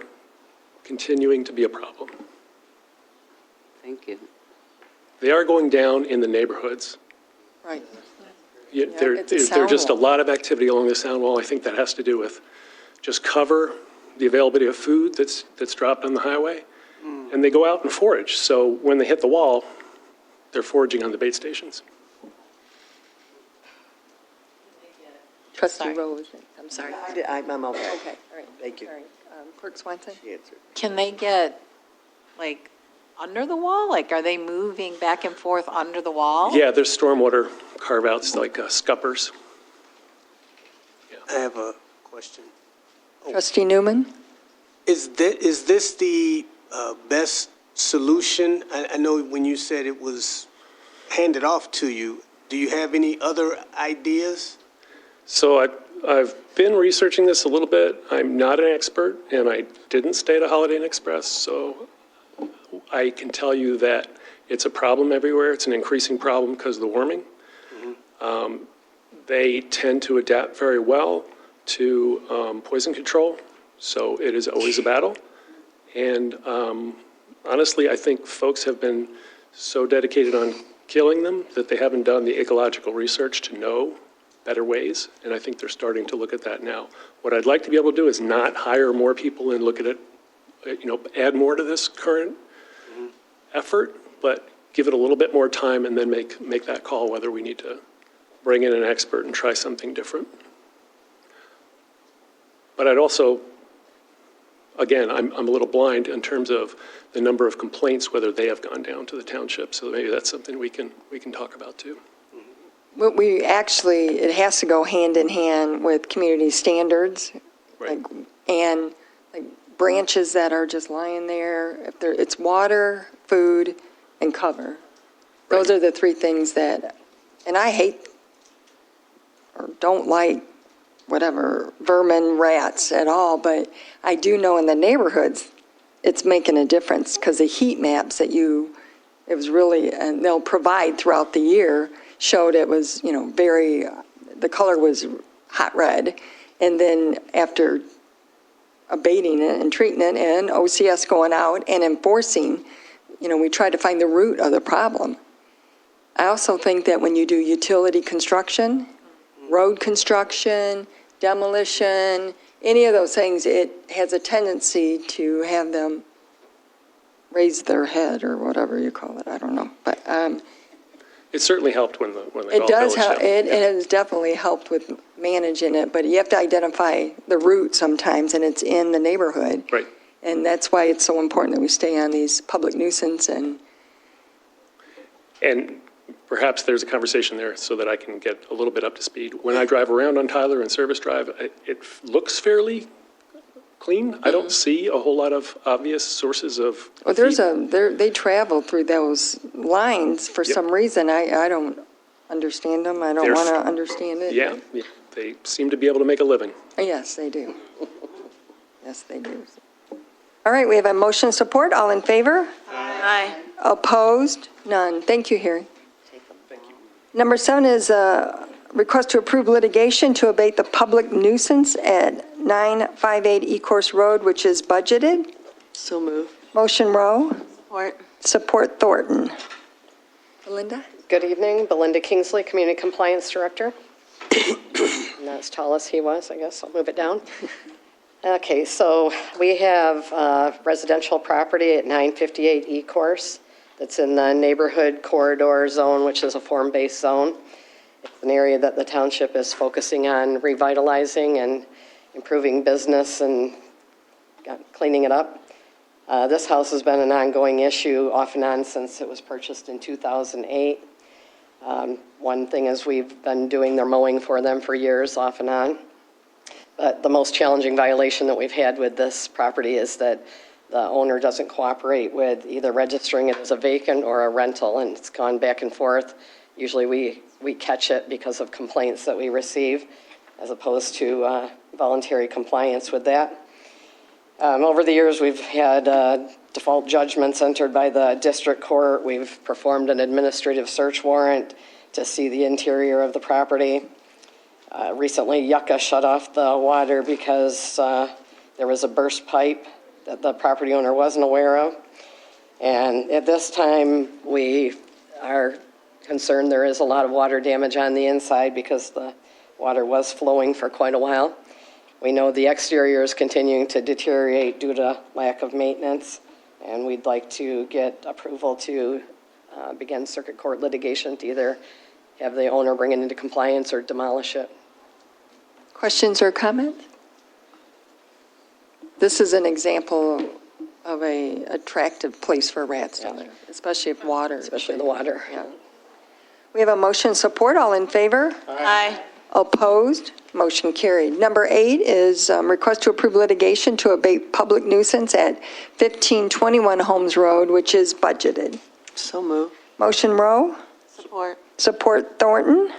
continuing to be a problem. Thank you. They are going down in the neighborhoods. Right. There's it's a just a sound lot of activity along the sound wall. I think that has to do with just cover, the availability of food that's dropped on the highway, and they go out and forage. So when they hit the wall, they're foraging on the bait stations. Trustee Sorry. Rose. I'm sorry. I'm okay. Okay, all right. Thank you. All right. Clerk Swanson? She answered. Can they get, like, under the wall? Like, are they moving back and forth under the wall? Yeah, there's stormwater carve-outs like scuppers. I have a question. Trustee Newman? Is this the best solution? I know when you said it was handed off to you, do you have any other ideas? So I've been researching this a little bit. I'm not an expert, and I didn't stay at a Holiday Inn Express, so I can tell you that it's a problem everywhere. It's an increasing problem because of the warming. They tend to adapt very well to poison control, so it is always a battle. And honestly, I think folks have been so dedicated on killing them that they haven't done the ecological research to know better ways, and I think they're starting to look at that now. What I'd like to be able to do is not hire more people and look at it, add more to this current effort, but give it a little bit more time and then make that call whether we need to bring in an expert and try something different. But I'd also, again, I'm a little blind in terms of the number of complaints, whether they have gone down to the township, so maybe that's something we can talk about too. It has to go hand in hand with community standards. Right. And branches that are just lying there. It's water, food, and cover. Those are the three things that, and I hate or don't like vermin, rats at all, but I do know in the neighborhoods, it's making a difference because the heat maps and they'll provide throughout the year showed it was, the color was hot red. And then after abating it and treating it and OCS going out and enforcing, we try to find the root of the problem. I also think that when you do utility construction, road construction, demolition, any of those things, it has a tendency to have them raise their head or whatever you call it. I don't know. But It certainly helped when the it golf does village help. happened. It has definitely helped with managing it, but you have to identify the root sometimes, and it's in the neighborhood. Right. And that's why it's so important that we stay on these public nuisance and perhaps there's a conversation there so that I can get a little bit up to speed. When I drive around on Tyler and Service Drive, it looks fairly clean. I don't see a whole lot of obvious sources of well, they travel through those lines for some reason. I don't understand them. I don't want to understand it. Yeah, they seem to be able to make a living. Yes, they do. Yes, they do. All right, we have a motion support. All in favor? Aye. Opposed? None. Thank you, Harry. Number 7 is a request to approve litigation to abate the public nuisance at 958 Ecorse Road, which is budgeted. So move. Motion Rowe. Support. Support Thornton. Belinda? Good evening, Belinda Kingsley, Community Compliance Director. Not as tall as he was, I guess. I'll move it down. Okay, so we have residential property at 958 Ecorse that's in the neighborhood corridor zone, which is a form-based zone. It's an area that the township is focusing on revitalizing and improving business and cleaning it up. This house has been an ongoing issue off and on since it was purchased in 2008. One thing is we've been doing their mowing for them for years off and on. But the most challenging violation that we've had with this property is that the owner doesn't cooperate with either registering it as a vacant or a rental, and it's gone back and forth. Usually we catch it because of complaints that we receive as opposed to voluntary compliance with that. Over the years, we've had default judgments entered by the district court. We've performed an administrative search warrant to see the interior of the property. Recently, Yucca shut off the water because there was a burst pipe that the property owner wasn't aware of. And at this time, we are concerned there is a lot of water damage on the inside because the water was flowing for quite a while. We know the exterior is continuing to deteriorate due to lack of maintenance, and we'd like to get approval to begin circuit court litigation to either have the owner bring it into compliance or demolish it. Questions or comments? This is an example of a attractive place for rats to live, especially if water. Especially the water. Yeah. We have a motion support. All in favor? Aye. Opposed? Motion carried. Number 8 is request to approve litigation to abate public nuisance at 1521 Holmes Road, which is budgeted. So moved. Motion Rowe, Support. support Thornton.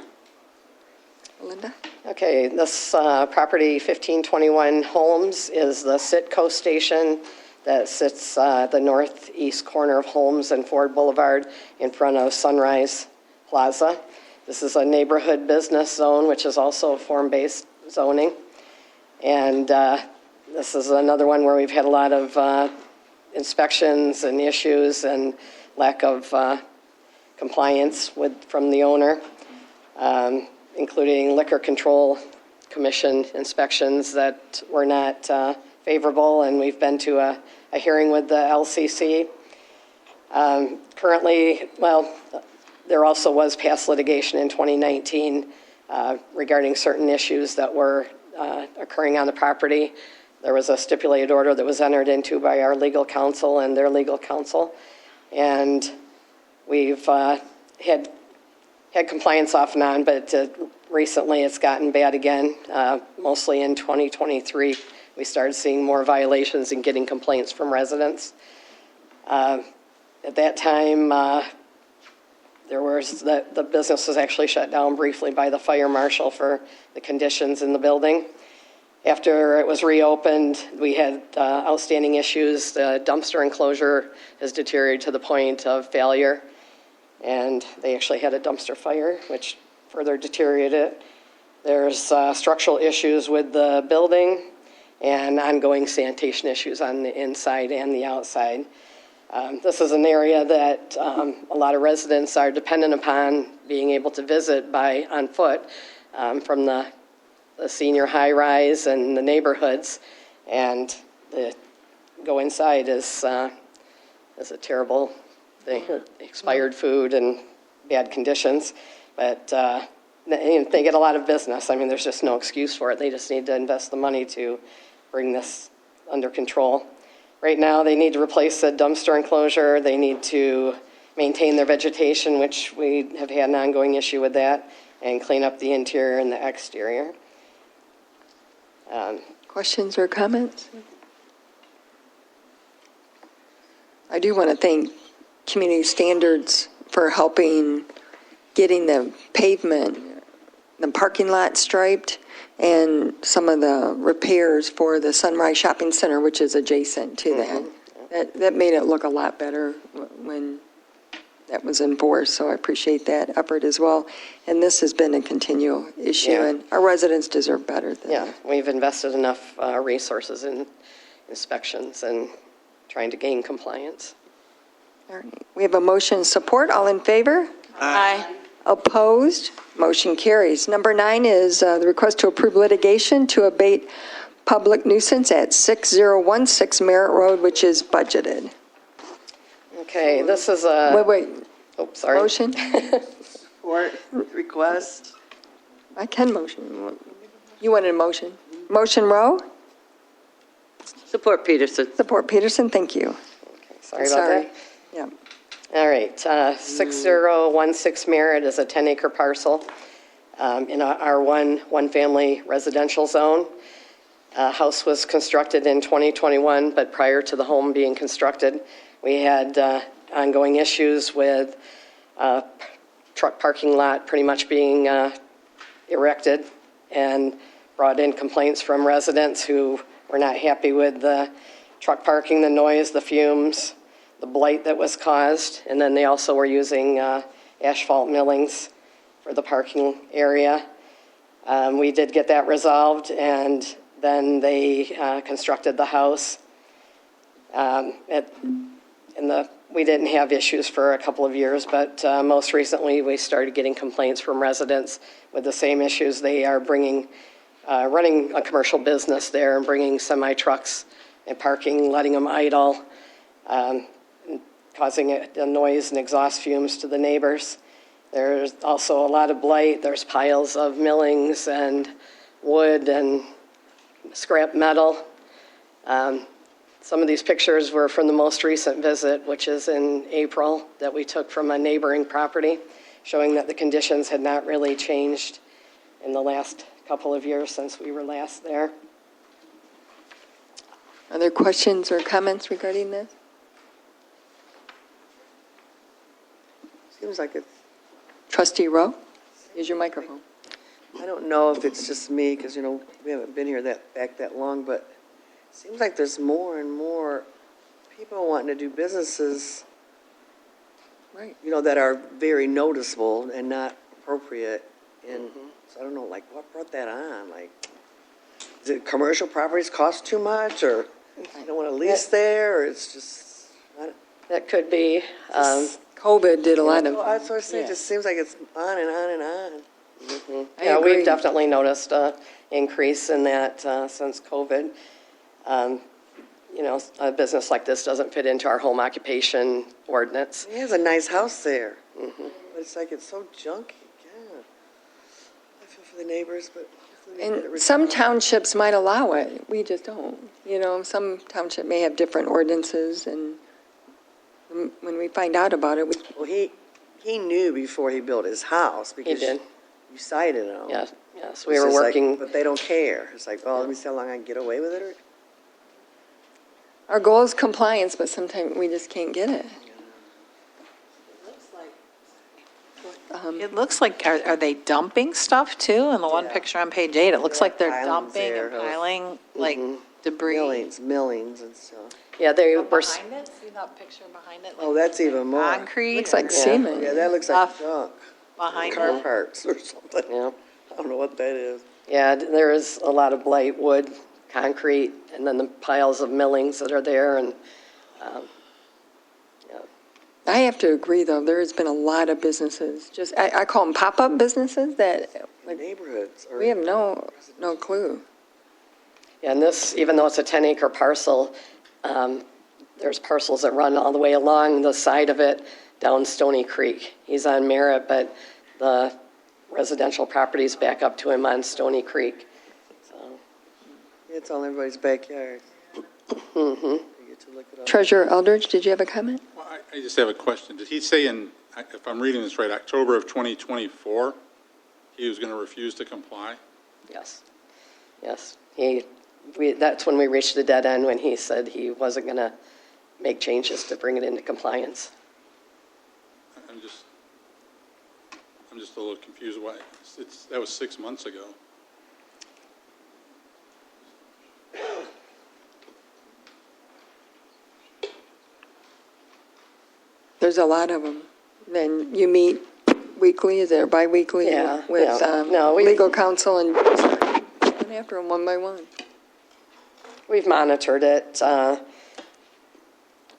Linda? Okay, this property, 1521 Holmes, is the Citco station that sits the northeast corner of Holmes and Ford Boulevard in front of Sunrise Plaza. This is a neighborhood business zone, which is also form-based zoning. And this is another one where we've had a lot of inspections and issues and lack of compliance from the owner, including Liquor Control Commission inspections that were not favorable, and we've been to a hearing with the LCC. Currently, well, there also was past litigation in 2019 regarding certain issues that were occurring on the property. There was a stipulated order that was entered into by our legal counsel and their legal counsel, and we've had compliance off and on, but recently it's gotten bad again. Mostly in 2023, we started seeing more violations and getting complaints from residents. At that time, the business was actually shut down briefly by the fire marshal for the conditions in the building. After it was reopened, we had outstanding issues. The dumpster enclosure has deteriorated to the point of failure, and they actually had a dumpster fire, which further deteriorated it. There's structural issues with the building and ongoing sanitation issues on the inside and the outside. This is an area that a lot of residents are dependent upon being able to visit on foot from the senior high-rise and the neighborhoods, and go inside is a terrible thing. Expired food and bad conditions, but they get a lot of business. I mean, there's just no excuse for it. They just need to invest the money to bring this under control. Right now, they need to replace the dumpster enclosure. They need to maintain their vegetation, which we have had an ongoing issue with that, and clean up the interior and the exterior. Questions or comments? I do want to thank Community Standards for helping getting the pavement, the parking lot striped, and some of the repairs for the Sunrise Shopping Center, which is adjacent to that. That made it look a lot better when that was enforced, so I appreciate that effort as well. And this has been a continual issue, and our residents deserve better than that. Yeah, we've invested enough resources in inspections and trying to gain compliance. All right. We have a motion support. All in favor? Aye. Opposed? Motion carries. Number 9 is the request to approve litigation to abate public nuisance at 6016 Merritt Road, which is budgeted. Okay, this is a... Wait. Oh, sorry. Motion? Support request. I can motion. You wanted a motion? Motion Rowe? Support Peterson. Support Peterson. Thank you. Sorry about that. Yeah. All right, 6016 Merritt is a 10-acre parcel in a R1 one-family residential zone. House was constructed in 2021, but prior to the home being constructed, we had ongoing issues with truck parking lot pretty much being erected, and brought in complaints from residents who were not happy with the truck parking, the noise, the fumes, the blight that was caused, and then they also were using asphalt millings for the parking area. We did get that resolved, and then they constructed the house. In the we didn't have issues for a couple of years, but most recently, we started getting complaints from residents with the same issues. They are running a commercial business there and bringing semi-trucks and parking, letting them idle, causing a noise and exhaust fumes to the neighbors. There's also a lot of blight. There's piles of millings and wood and scrap metal. Some of these pictures were from the most recent visit, which is in April, that we took from a neighboring property, showing that the conditions had not really changed in the last couple of years since we were last there. Are there questions or comments regarding this? Seems like it's, Trustee Rowe, use your microphone. I don't know if it's just me, because, you know, we haven't been here that long, but it seems like there's more and more people wanting to do businesses, Right. you know, that are very noticeable and not appropriate. And so I don't know, like, what brought that on? Like, did commercial properties cost too much, or you don't want to lease there, or it's just, That could be. COVID did a lot of. Well, that's what I say, it just seems like it's on and on and on. I Yeah, agree. we've definitely noticed an increase in that since COVID. You know, a business like this doesn't fit into our home occupation ordinance. He has a nice house there. But it's like, it's so junky, yeah. I feel for the neighbors, but hopefully they get it And some resolved. townships might allow it. We just don't. You know, some township may have different ordinances, and when we find out about it, Well, he knew before he built his house, because did. you cited him. Yes, yes, It's we were just like, working. but they don't care. It's like, oh, let me see how long I can get away with it, or? our goal is compliance, but sometimes we just can't get it. It looks like, are they dumping stuff too? In the one picture on page 8, it looks like they're Pilings dumping there and of- piling like debris. Millings and stuff. Yeah, they were. Behind it, see that picture behind it? Oh, that's even more. Concrete. Looks like or cement. Yeah, that looks like Stuff junk. behind Car it. parts or something. Yeah. I don't know what that is. Yeah, there is a lot of blight, wood, concrete, and then the piles of millings that are there, and, yeah. I have to agree, though, there has been a lot of businesses, just, I call them pop-up businesses that, like, Neighborhoods. Or we have no clue. Yeah, and this, even though it's a 10-acre parcel, there's parcels that run all the way along the side of it down Stony Creek. He's on Merritt, but the residential properties back up to him on Stony Creek. So, It's all in everybody's backyard. mhm. You get to look it up. Treasurer Eldridge, did you have a comment? Well, I just have a question. Did he say if I'm reading this right, October of 2024, he was going to refuse to comply? Yes, yes. That's when we reached the dead end, when he said he wasn't going to make changes to bring it into compliance. I'm just a little confused why. That was 6 months ago. There's a lot of them. Then you meet weekly, is it bi-weekly? Yeah, With yeah. No, legal counsel and going after them one by one. We've monitored it.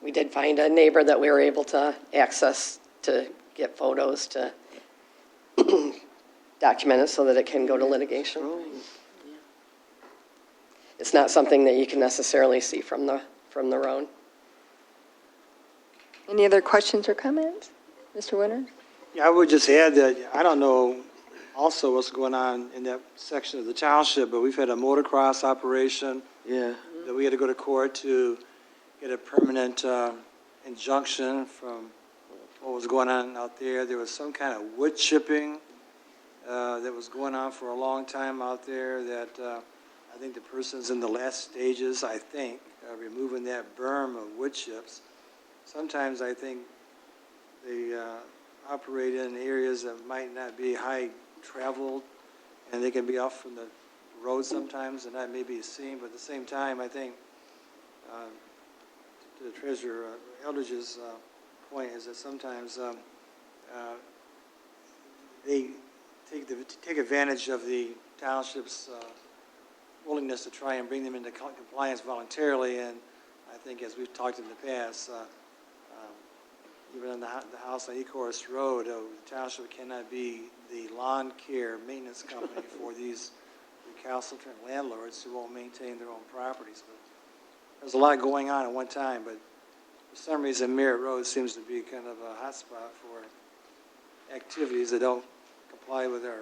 We did find a neighbor that we were able to access to get photos to document it so that it can go to litigation. It's not something that you can necessarily see from the road. Any other questions or comments? Mr. Winter? Yeah, I would just add that, I don't know also what's going on in that section of the township, but we've had a motocross operation. Yeah. That we had to go to court to get a permanent injunction from what was going on out there. There was some kind of wood chipping that was going on for a long time out there that I think the person's in the last stages, I think, removing that berm of wood chips. Sometimes I think they operate in areas that might not be high traveled, and they can be off from the road sometimes, and that may be seen, but at the same time, I think, to the Treasurer Eldridge's point is that sometimes they take advantage of the township's willingness to try and bring them into compliance voluntarily, and I think as we've talked in the past, even on the house on Ecorse Road, the township cannot be the lawn care maintenance company for these recalcitrant landlords who won't maintain their own properties. But there's a lot going on at one time, but for some reason, Merritt Road seems to be kind of a hotspot for activities that don't comply with our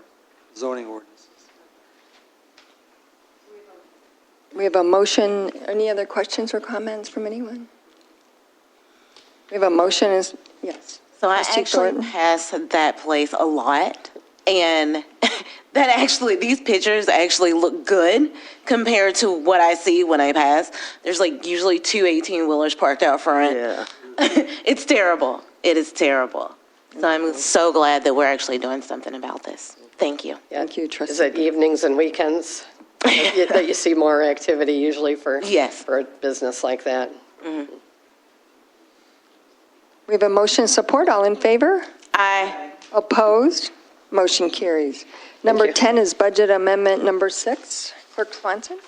zoning ordinances. We have a motion. Any other questions or comments from anyone? We have a motion. Yes. So I Trustee actually Thornton? pass that place a lot, and these pictures actually look good compared to what I see when I pass. There's like usually 2 18-wheelers parked out front. Yeah. It's terrible. It is terrible. So I'm so glad that we're actually doing something about this. Thank you. Thank you, Trustee. Is it evenings and weekends that you see more activity usually for a business like that? Mm-hmm. We have a motion support. All in favor? Aye. Opposed? Motion carries. Number 10 is budget amendment number 6. Clerk Swanson?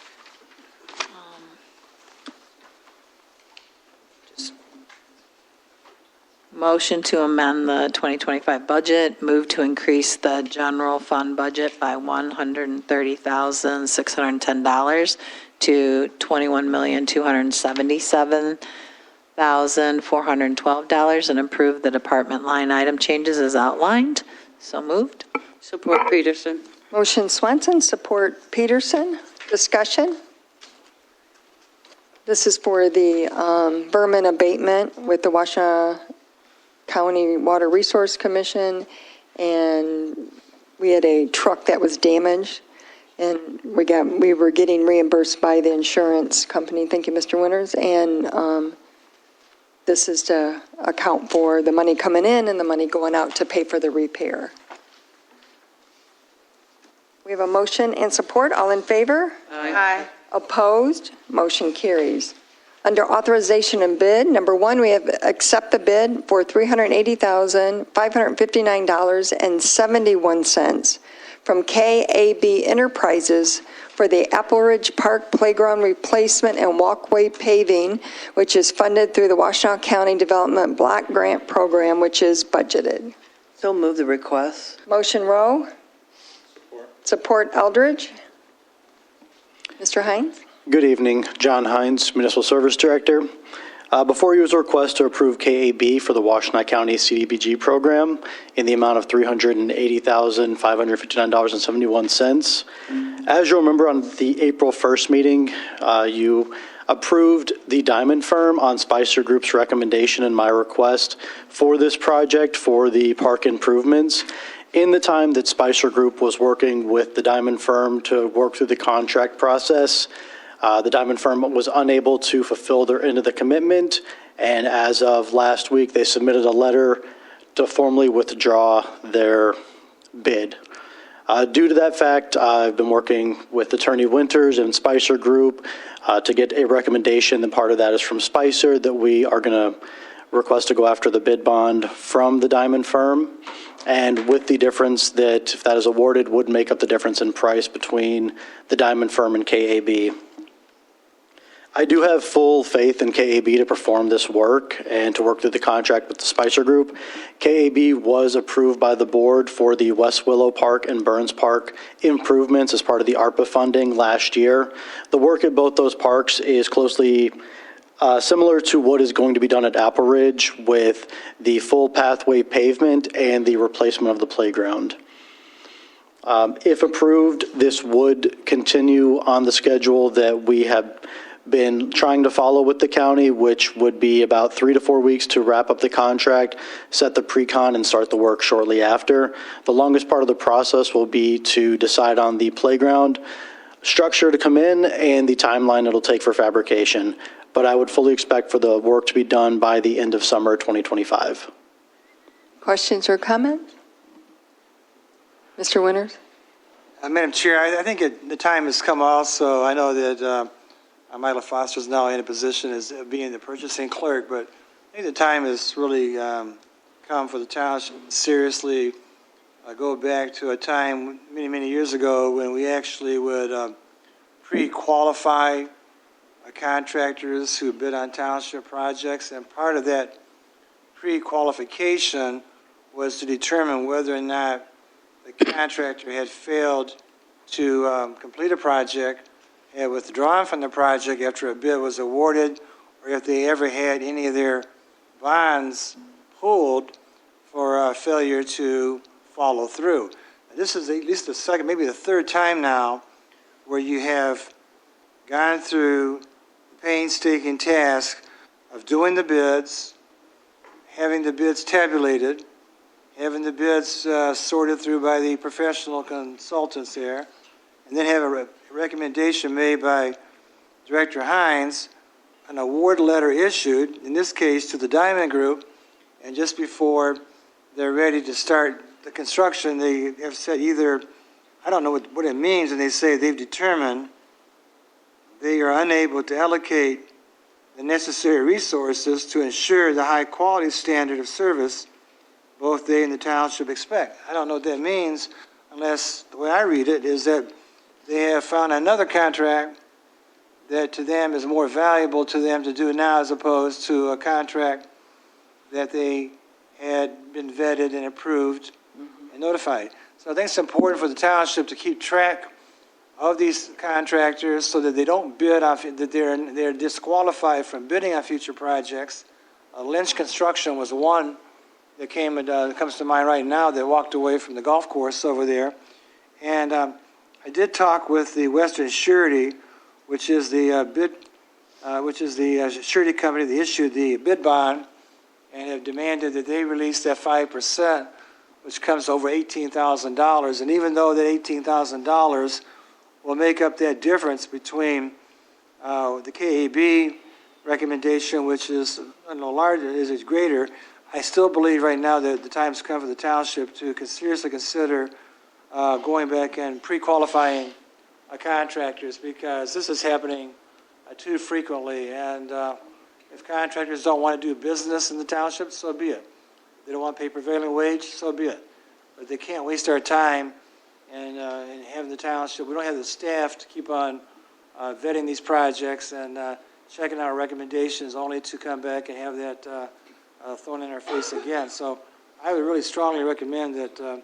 Motion to amend the 2025 budget, move to increase the general fund budget by $130,610 to $21,277,412 and approve the department line item changes as outlined. So moved. Support Peterson. Motion Swanson, support Peterson. Discussion? This is for the vermin abatement with the Washtenaw County Water Resource Commission, and we had a truck that was damaged, and we were getting reimbursed by the insurance company. Thank you, Mr. Winters. And this is to account for the money coming in and the money going out to pay for the repair. We have a motion and support. All in favor? Aye. Opposed? Motion carries. Under authorization and bid, number 1, we have accept the bid for $380,559.71 from KAB Enterprises for the Apple Ridge Park Playground Replacement and Walkway Paving, which is funded through the Washtenaw County Development Block Grant Program, which is budgeted. So move the request. Motion Rowe. Support Eldridge. Mr. Hines? Good evening, John Hines, Municipal Service Director. Before you is a request to approve KAB for the Washtenaw County CDBG program in the amount of $380,559.71. As you'll remember on the April 1st meeting, you approved the Diamond Firm on Spicer Group's recommendation and my request for this project for the park improvements. In the time that Spicer Group was working with the Diamond Firm to work through the contract process, the Diamond Firm was unable to fulfill their end of the commitment, and as of last week, they submitted a letter to formally withdraw their bid. Due to that fact, I've been working with Attorney Winters and Spicer Group to get a recommendation, and part of that is from Spicer that we are going to request to go after the bid bond from the Diamond Firm, and with the difference that, if that is awarded, would make up the difference in price between the Diamond Firm and KAB. I do have full faith in KAB to perform this work and to work through the contract with the Spicer Group. KAB was approved by the board for the West Willow Park and Burns Park improvements as part of the ARPA funding last year. The work at both those parks is closely similar to what is going to be done at Apple Ridge with the full pathway pavement and the replacement of the playground. If approved, this would continue on the schedule that we have been trying to follow with the county, which would be about 3 to 4 weeks to wrap up the contract, set the pre-con, and start the work shortly after. The longest part of the process will be to decide on the playground structure to come in and the timeline it'll take for fabrication. But I would fully expect for the work to be done by the end of summer 2025. Questions or comments? Mr. Winters? Madam Chair, I think the time has come also. I know that Mila Foster is now in a position as being the purchasing clerk, but I think the time has really come for the township to seriously go back to a time many, many years ago when we actually would pre-qualify contractors who bid on township projects, and part of that pre-qualification was to determine whether or not the contractor had failed to complete a project, had withdrawn from the project after a bid was awarded, or if they ever had any of their bonds pulled for failure to follow through. This is at least the second, maybe the third time now where you have gone through the painstaking task of doing the bids, having the bids tabulated, having the bids sorted through by the professional consultants there, and then have a recommendation made by Director Hines, an award letter issued, in this case to the Diamond Group, and just before they're ready to start the construction, they have said either, I don't know what it means, and they say they've determined they are unable to allocate the necessary resources to ensure the high quality standard of service both they and the township expect. I don't know what that means, unless the way I read it is that they have found another contract that to them is more valuable to them to do now as opposed to a contract that they had been vetted and approved and notified. So I think it's important for the township to keep track of these contractors so that they don't bid off, that they're disqualified from bidding on future projects. Lynch Construction was one that comes to mind right now that walked away from the golf course over there. And I did talk with the Western Surety, which is the surety company that issued the bid bond, and have demanded that they release that 5%, which comes over $18,000. And even though that $18,000 will make up that difference between the KAB recommendation, which is larger, is greater, I still believe right now that the time's come for the township to seriously consider going back and pre-qualifying contractors, because this is happening too frequently. And if contractors don't want to do business in the township, so be it. They don't want to pay prevailing wage, so be it. But they can't waste our time and having the township. We don't have the staff to keep on vetting these projects and checking our recommendations only to come back and have that thrown in our face again. So I would really strongly recommend that the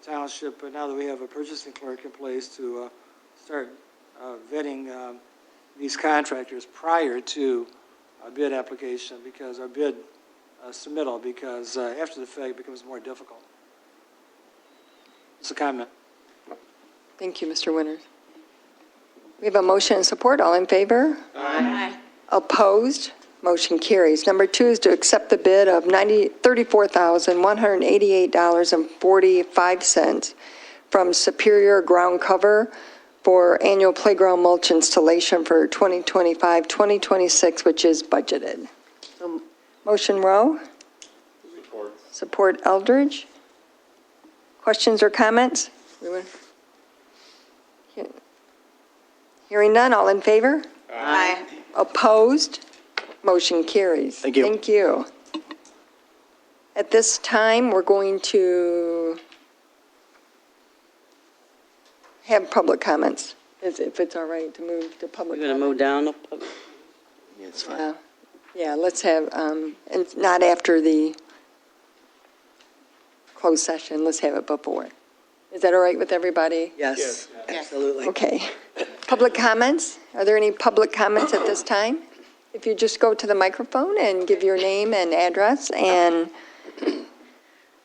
township, now that we have a purchasing clerk in place, to start vetting these contractors prior to a bid application, because our bid submittal, because after the fact it becomes more difficult. It's a comment. Thank you, Mr. Winters. We have a motion and support. All in favor? Aye. Opposed? Motion carries. Number 2 is to accept the bid of $34,188.45 from Superior Ground Cover for annual playground mulch installation for 2025-2026, which is budgeted. Motion Rowe. Support Eldridge. Questions or comments? Hearing none, all in favor? Aye. Opposed? Motion carries. Thank you. Thank you. At this time, we're going to have public comments, if it's all right to move to public We're going to comment. move down. Yeah, it's fine. Yeah, let's have, and not after the closed session, let's have it before. Is that all right with everybody? Yes, absolutely. Okay. Public comments? Are there any public comments at this time? If you just go to the microphone and give your name and address and...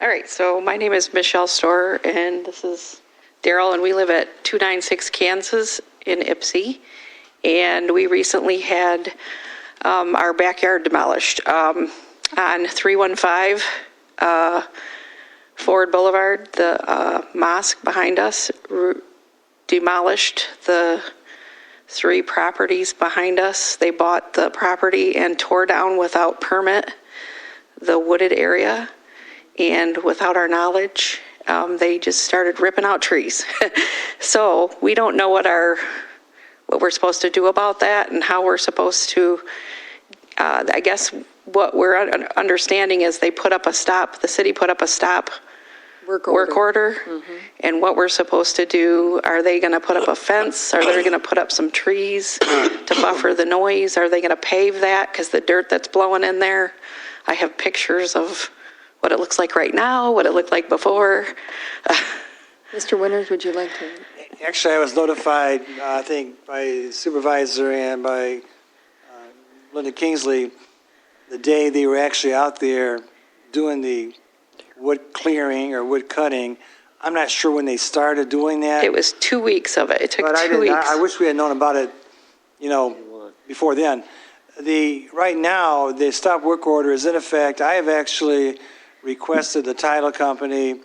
All right, so my name is Michelle Storer, and this is Daryl, and we live at 296 Kansas in Ypsi. And we recently had our backyard demolished on 315 Ford Boulevard. The mosque behind us demolished the 3 properties behind us. They bought the property and tore down without permit the wooded area, and without our knowledge, they just started ripping out trees. So we don't know what we're supposed to do about that and how we're supposed to, I guess what we're understanding is they put up a stop, the city put up a stop work order. Mm-hmm. And what we're supposed to do, are they going to put up a fence? Are they going to put up some trees to buffer the noise? Are they going to pave that because the dirt that's blowing in there? I have pictures of what it looks like right now, what it looked like before. Mr. Winters, would you like to? Actually, I was notified, I think, by the supervisor and by Linda Kingsley, the day they were actually out there doing the wood clearing or wood cutting. I'm not sure when they started doing that. It was 2 weeks of it. It took But 2 weeks. I wish we had known about it, before then. Right now, the stop work order is in effect. I have actually requested the title company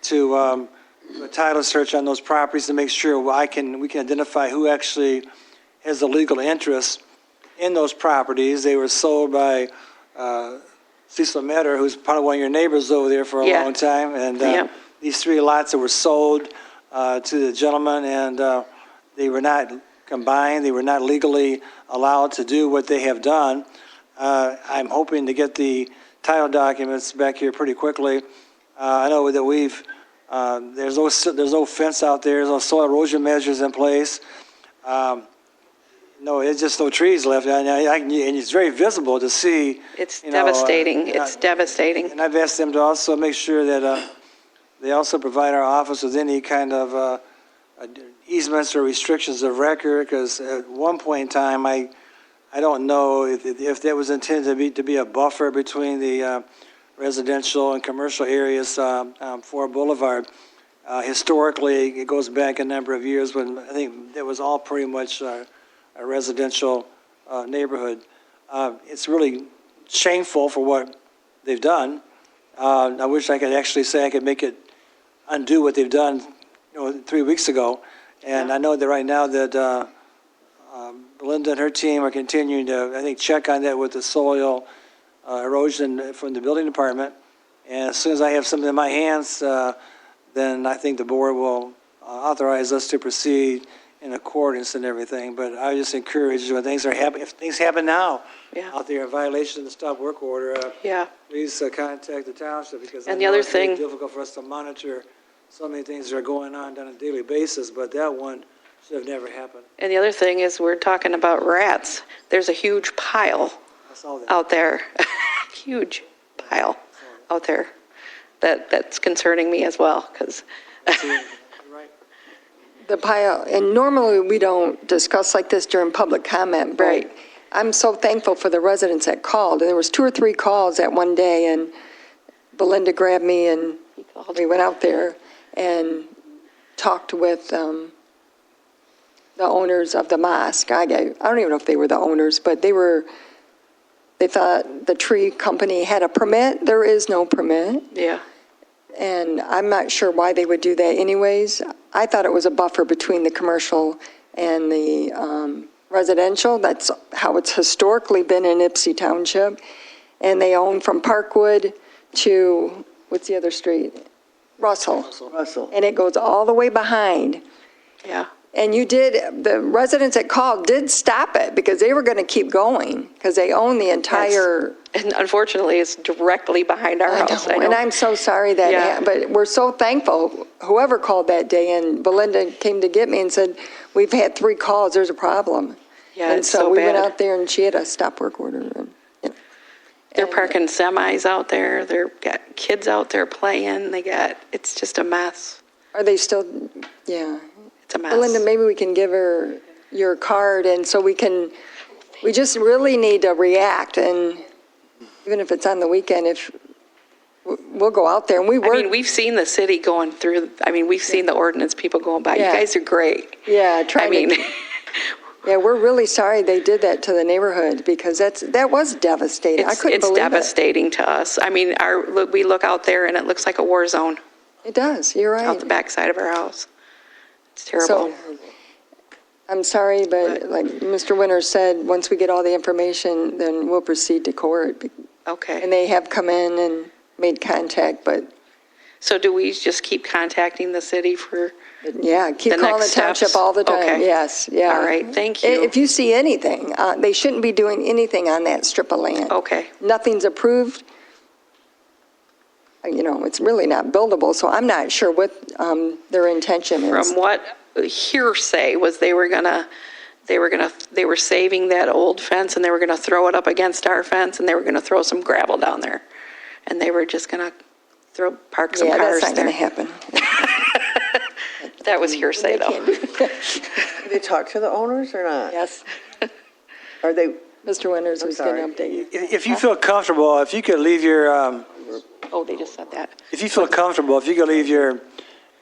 to do a title search on those properties to make sure we can identify who actually has the legal interest in those properties. They were sold by Cecil Metter, who's probably one of your neighbors over there for a long time. And these 3 lots that were sold to the gentleman, and they were not combined. They were not legally allowed to do what they have done. I'm hoping to get the title documents back here pretty quickly. I know that there's no fence out there. There's no soil erosion measures in place. No, it's just no trees left, and it's very visible to see. It's devastating. It's devastating. And I've asked them to also make sure that they also provide our office with any kind of easements or restrictions of record, because at one point in time, I don't know if that was intended to be a buffer between the residential and commercial areas on Ford Boulevard. Historically, it goes back a number of years when I think that was all pretty much a residential neighborhood. It's really shameful for what they've done. I wish I could actually say I could make it undo what they've done 3 weeks ago. And I know that right now that Belinda and her team are continuing to, I think, check on that with the soil erosion from the building department. And as soon as I have something in my hands, then I think the board will authorize us to proceed in accordance and everything. But I just encourage when things are happening, if things happen now out there in violation of the stop work order, please contact the township, because I know it's very difficult for us to monitor so many things that are going on a daily basis, but that one should have never happened. And the other thing is, we're talking about rats. There's a huge pile out there, huge pile out there. That's concerning me as well, because The pile, and normally we don't discuss like this during public comment, but I'm so thankful for the residents that called. And there was 2 or 3 calls that one day, and Belinda grabbed me and we went out there and talked with the owners of the mosque. I don't even know if they were the owners, but they thought the tree company had a permit. There is no permit. Yeah. And I'm not sure why they would do that anyways. I thought it was a buffer between the commercial and the residential. That's how it's historically been in Ypsi Township. And they own from Parkwood to, what's the other street? Russell. And it goes all the way behind. Yeah. And the residents that called did stop it because they were going to keep going because they own the entire. And unfortunately, it's directly behind our house. I know. And I'm so sorry that, but we're so thankful. Whoever called that day, and Belinda came to get me and said, we've had 3 calls, there's a problem. Yeah, and it's so so we bad. went out there and she had a stop work order. They're parking semis out there. They've got kids out there playing. It's just a mess. Are they still, yeah. It's a mess. Belinda, maybe we can give her your card, and so we just really need to react, and even if it's on the weekend, we'll go out there, and we've seen the city going through, we've seen the ordinance people going by. Yeah. You guys are great. Yeah, yeah, we're really sorry they did that to the neighborhood, because that was devastating. I couldn't believe it. It's devastating to us. We look out there and it looks like a war zone. It does, you're right. Out the backside of our house. It's terrible. So, I'm sorry, but like Mr. Winters said, once we get all the information, then we'll proceed to court. Okay. And they have come in and made contact, but. So do we just keep contacting the city for? Yeah, keep calling the township all the time. Okay. Yes, yeah. All right, thank you. If you see anything, they shouldn't be doing anything on that strip of land. Okay. Nothing's approved. It's really not buildable, so I'm not sure what their intention is. From what hearsay was, they were gonna They were saving that old fence, and they were gonna throw it up against our fence, and they were gonna throw some gravel down there. And they were just gonna park some Yeah, cars that's not there. going to happen. That was hearsay, though. Did they talk to the owners or not? Yes. Are they, Mr. Winters was going to update you. If you feel comfortable, if you could leave your, Oh, they just said that. if you feel comfortable, if you could leave your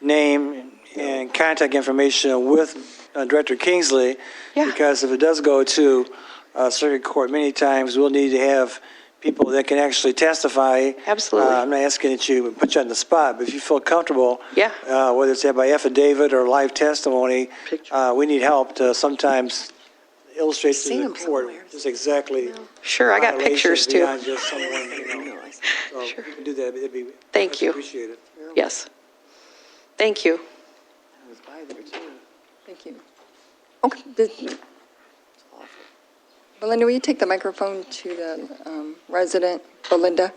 name and contact information with Director Kingsley, because if it does go to circuit court, many times we'll need to have people that can actually testify. Absolutely. I'm not asking that you put you on the spot, but if you feel comfortable, Yeah. whether it's by affidavit or live testimony, we need help to sometimes illustrate to the court just exactly. Sure, I got pictures, too. beyond just someone, So if you can do that, it'd be Thank you. appreciated. Yes. Thank you. Thank you. Okay. Belinda, will you take the microphone to the resident? Belinda?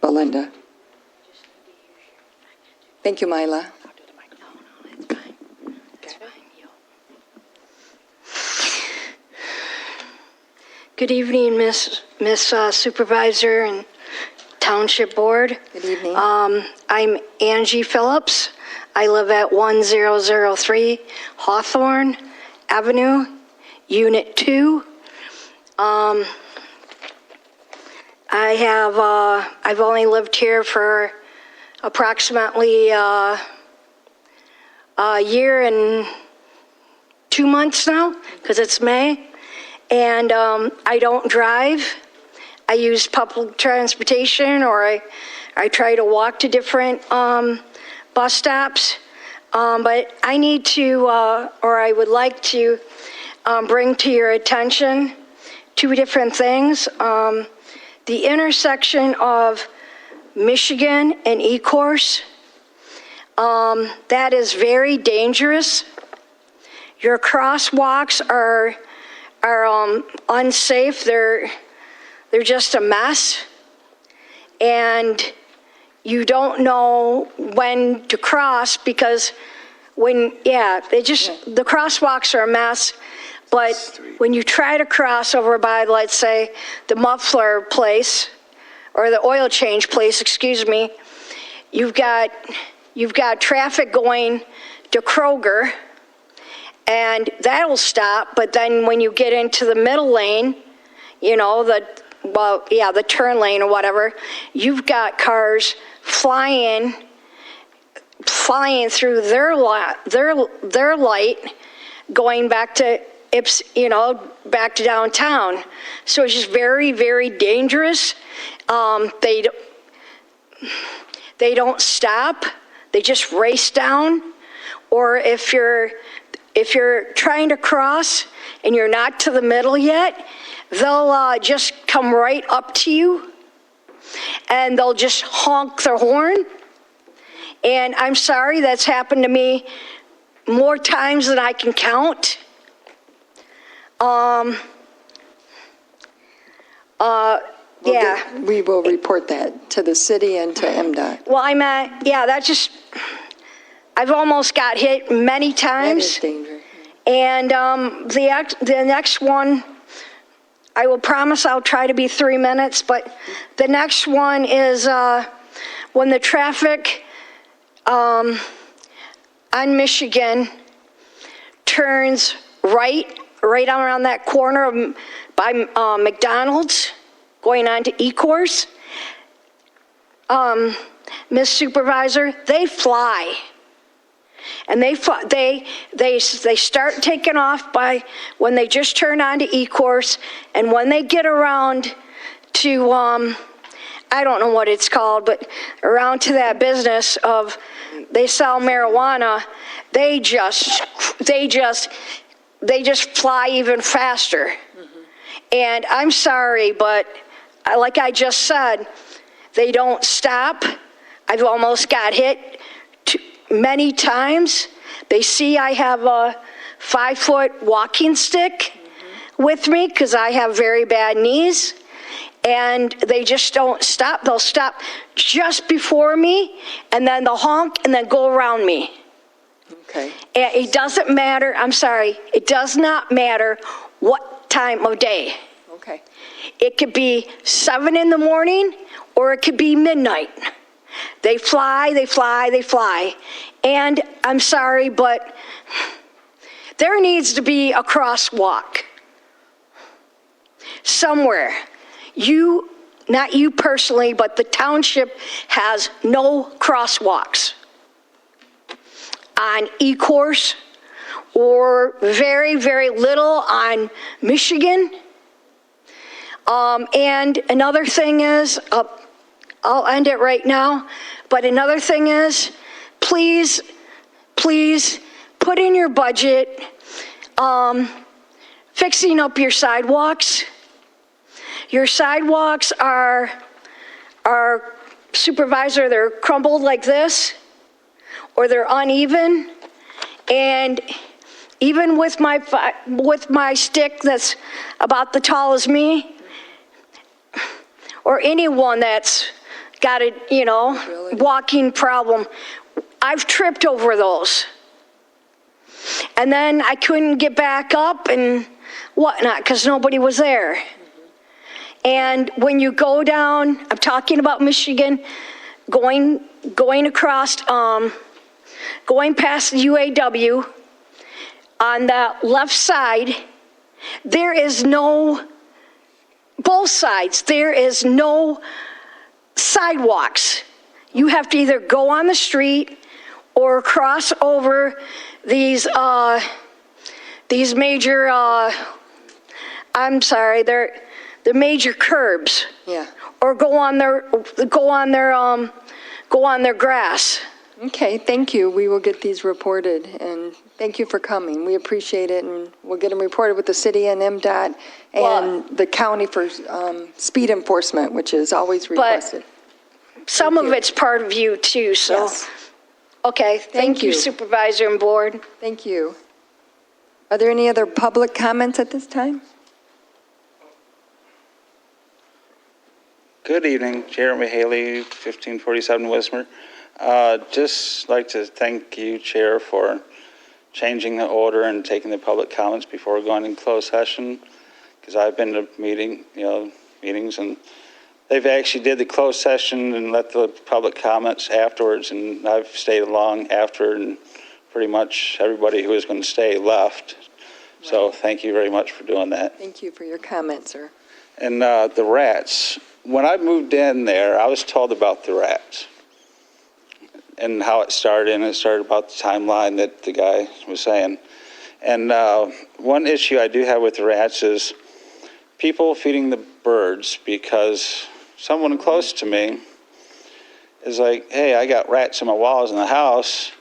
Belinda. Thank you, Mila. Good evening, Miss Supervisor and Township Board. Good evening. I'm Angie Phillips. I live at 1003 Hawthorne Avenue, Unit 2. I've only lived here for approximately a year and 2 months now, because it's May. And I don't drive. I use public transportation, or I try to walk to different bus stops. But I need to, or I would like to bring to your attention two different things. The intersection of Michigan and E-Course, that is very dangerous. Your crosswalks are unsafe. They're just a mess. And you don't know when to cross, because the crosswalks are a mess. But when you try to cross over by, let's say, the muffler place, or the oil change place, excuse me, you've got traffic going to Kroger, and that'll stop. But then when you get into the middle lane, the turn lane or whatever, you've got cars flying through their light, going back to back to downtown. So it's just very, very dangerous. They don't stop. They just race down. Or if you're trying to cross and you're not to the middle yet, they'll just come right up to you and they'll just honk their horn. And I'm sorry, that's happened to me more times than I can count. We will report that to the city and to MDOT. Well, I've almost got hit many times. That is dangerous. And the next one, I will promise I'll try to be 3 minutes, but the next one is when the traffic on Michigan turns right around that corner by McDonald's, going on to E-Course. Ms. Supervisor, they fly. And they start taking off by when they just turn on to E-Course, and when they get around to, I don't know what it's called, but around to that business of they sell marijuana, they just fly even faster. And I'm sorry, but like I just said, they don't stop. I've almost got hit many times. They see I have a 5-foot walking stick with me because I have very bad knees, and they just don't stop. They'll stop just before me, and then they'll honk and then go around me. Okay. And it doesn't matter, I'm sorry, it does not matter what time of day. Okay. It could be 7 in the morning or it could be midnight. They fly, they fly, they fly. And I'm sorry, but there needs to be a crosswalk somewhere. You, not you personally, but the township has no crosswalks on E-course or very, very little on Michigan. And another thing is, I'll end it right now, but another thing is, please put in your budget fixing up your sidewalks. Your sidewalks are supervisor, they're crumbled like this, or they're uneven, and even with my stick that's about the tall as me, or anyone that's got a, walking problem, I've tripped over those. And then I couldn't get back up and whatnot because nobody was there. And when you go down, I'm talking about Michigan, going across, going past the UAW, on that left side, there is no, both sides, there is no sidewalks. You have to either go on the street or cross over these major, I'm sorry, they're the major curbs. Yeah. Or go on their grass. Okay, thank you. We will get these reported, and thank you for coming. We appreciate it, and we'll get them reported with the city and MDOT and the county for speed enforcement, which is always requested. But some of it's part of you too, so. Yes. Okay, thank you, Supervisor and Board. Thank you. Are there any other public comments at this time? Good evening, Jeremy Haley, 1547 Wismer. Just like to thank you, Chair, for changing the order and taking the public comments before going in closed session, because I've been to meetings, and they've actually did the closed session and let the public comments afterwards, and I've stayed along after, and pretty much everybody who was going to stay left. Right. So thank you very much for doing that. Thank you for your comment, sir. And the rats. When I moved in there, I was told about the rats and how it started, and it started about the timeline that the guy was saying. And one issue I do have with the rats is people feeding the birds, because someone close to me is like, hey, I got rats in my walls in the house,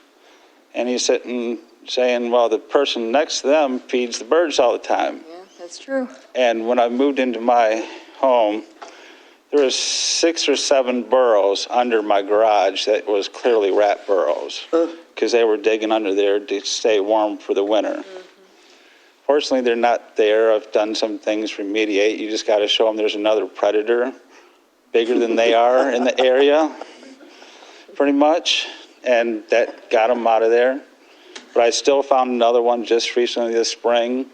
and he's sitting saying, well, the person next to them feeds the birds all the time. Yeah, that's true. And when I moved into my home, there was 6 or 7 burrows under my garage that was clearly rat burrows, because they were digging under there to stay warm for the winter. Mm-hmm. Fortunately, they're not there. I've done some things to remediate. You just got to show them there's another predator bigger than they are in the area, pretty much, and that got them out of there. But I still found another one just recently this spring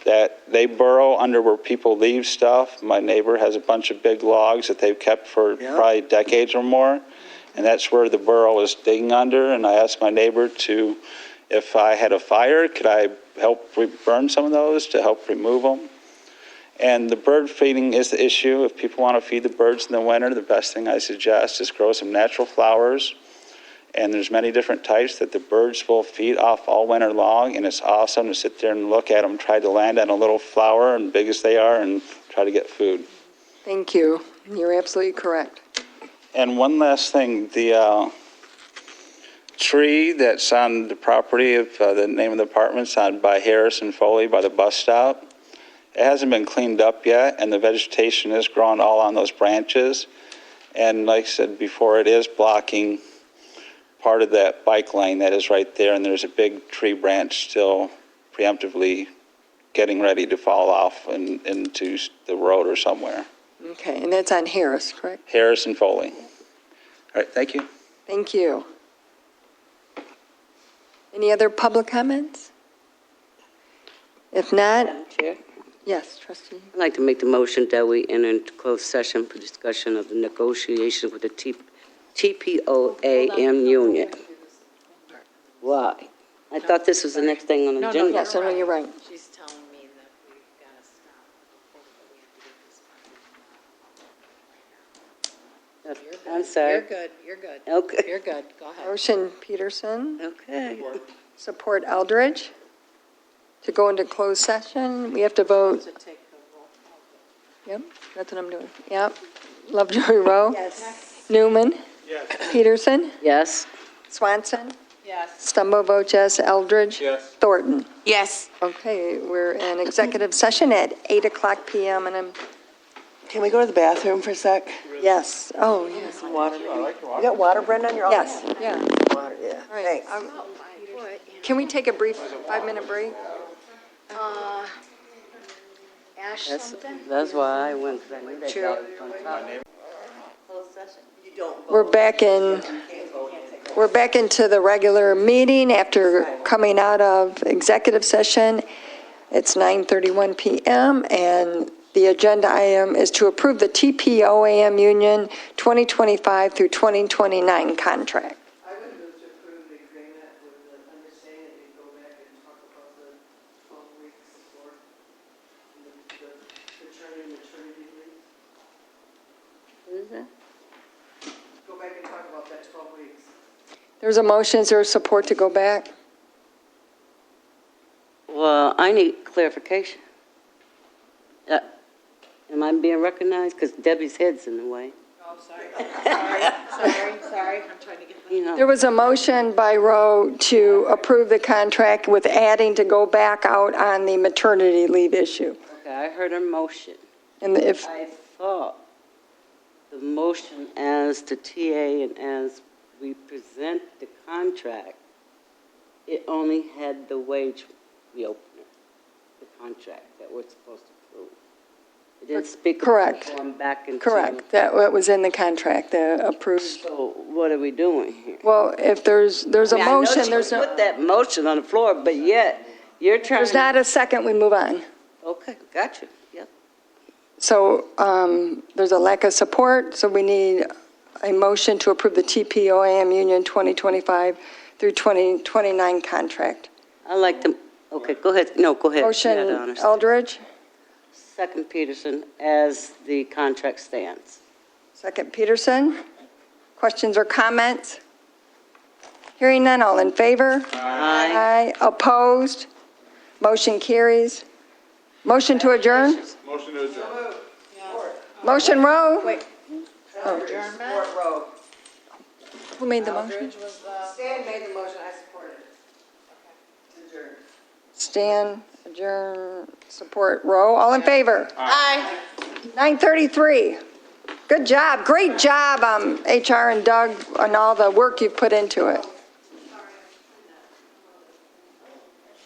that they burrow under where people leave stuff. My neighbor has a bunch of big logs that they've kept for probably decades or more, and that's where the burrow is digging under. And I asked my neighbor if I had a fire, could I help burn some of those to help remove them? And the bird feeding is the issue. If people want to feed the birds in the winter, the best thing I suggest is grow some natural flowers. And there's many different types that the birds will feed off all winter long, and it's awesome to sit there and look at them, try to land on a little flower, and big as they are, and try to get food. Thank you. You're absolutely correct. And one last thing, the tree that's on the property of the name of the apartment's on by Harris and Foley by the bus stop, it hasn't been cleaned up yet, and the vegetation is growing all on those branches. And like I said before, it is blocking part of that bike lane that is right there, and there's a big tree branch still preemptively getting ready to fall off into the road or somewhere. Okay, and that's on Harris, correct? Harris and Foley. All right, thank you. Thank you. Any other public comments? If not, Madam Chair, yes, trustee. I'd like to make the motion that we enter into closed session for discussion of the negotiations with the TPOAM union. Why? I thought this was the next thing on the agenda. Yes, I know you're right. She's telling me that we've got to stop. I'm sorry. You're good, you're good. Okay. You're good, go ahead. Motion Peterson, Okay. support Eldridge. To go into closed session, we have to vote. Yep, that's what I'm doing. Yep. Lovejoy Rowe. Yes. Newman. Peterson. Yes. Swanson. Yes. Stumble votes yes. Eldridge. Yes. Thornton. Yes. Okay, we're in executive session at 8:00 PM and I'm, Can we go to the bathroom for a sec? yes, oh, yes. Water. You got water, Brenda, on your Yes, yeah. Water, yeah. All right. Can we take a brief 5-minute break? Ash That's, something? that's why I went, because I knew that True. guy was on top. We're back into the regular meeting after coming out of executive session. It's 9:31 PM, and the agenda item is to approve the TPOAM Union 2025 through 2029 contract. I would move to approve the agreement with the understanding that we go back and talk about the 12 weeks for the maternity leave. What is that? Go back and talk about that 12 weeks. There's a motion, is there support to go back? Well, I need clarification. Am I being recognized? Because Debbie's head's in the way. Oh, sorry. Sorry. I'm trying to get You know. There was a motion by Rowe to approve the contract with adding to go back out on the maternity leave issue. Okay, I heard a motion. And if, I thought the motion as to TA and as we present the contract, it only had the wage reopener, the contract that we're supposed to approve. It didn't speak Correct. about going back into. correct, that was in the contract, the approved. So what are we doing here? Well, if there's a I mean, I know motion, she there's no, put that motion on the floor, but yet you're trying. there's not a second, we move on. Okay, got you. Yep. So there's a lack of support, so we need a motion to approve the TPOAM Union 2025 through 2029 contract. I like to, okay, go ahead. No, go ahead. Motion Yeah, I understand. Eldridge, Second Peterson, as the contract stands. second Peterson. Questions or comments? Hearing none, all in favor? Aye. Aye. Opposed? Motion carries. Motion to adjourn? Motion to adjourn. Motion Rowe? Wait. Adjournment? Who made the motion? Stan made the motion, I supported it. Adjourn. Stan, adjourn, support Rowe. All in favor? Aye. 9:33. Good job, great job, HR and Doug, on all the work you've put into it.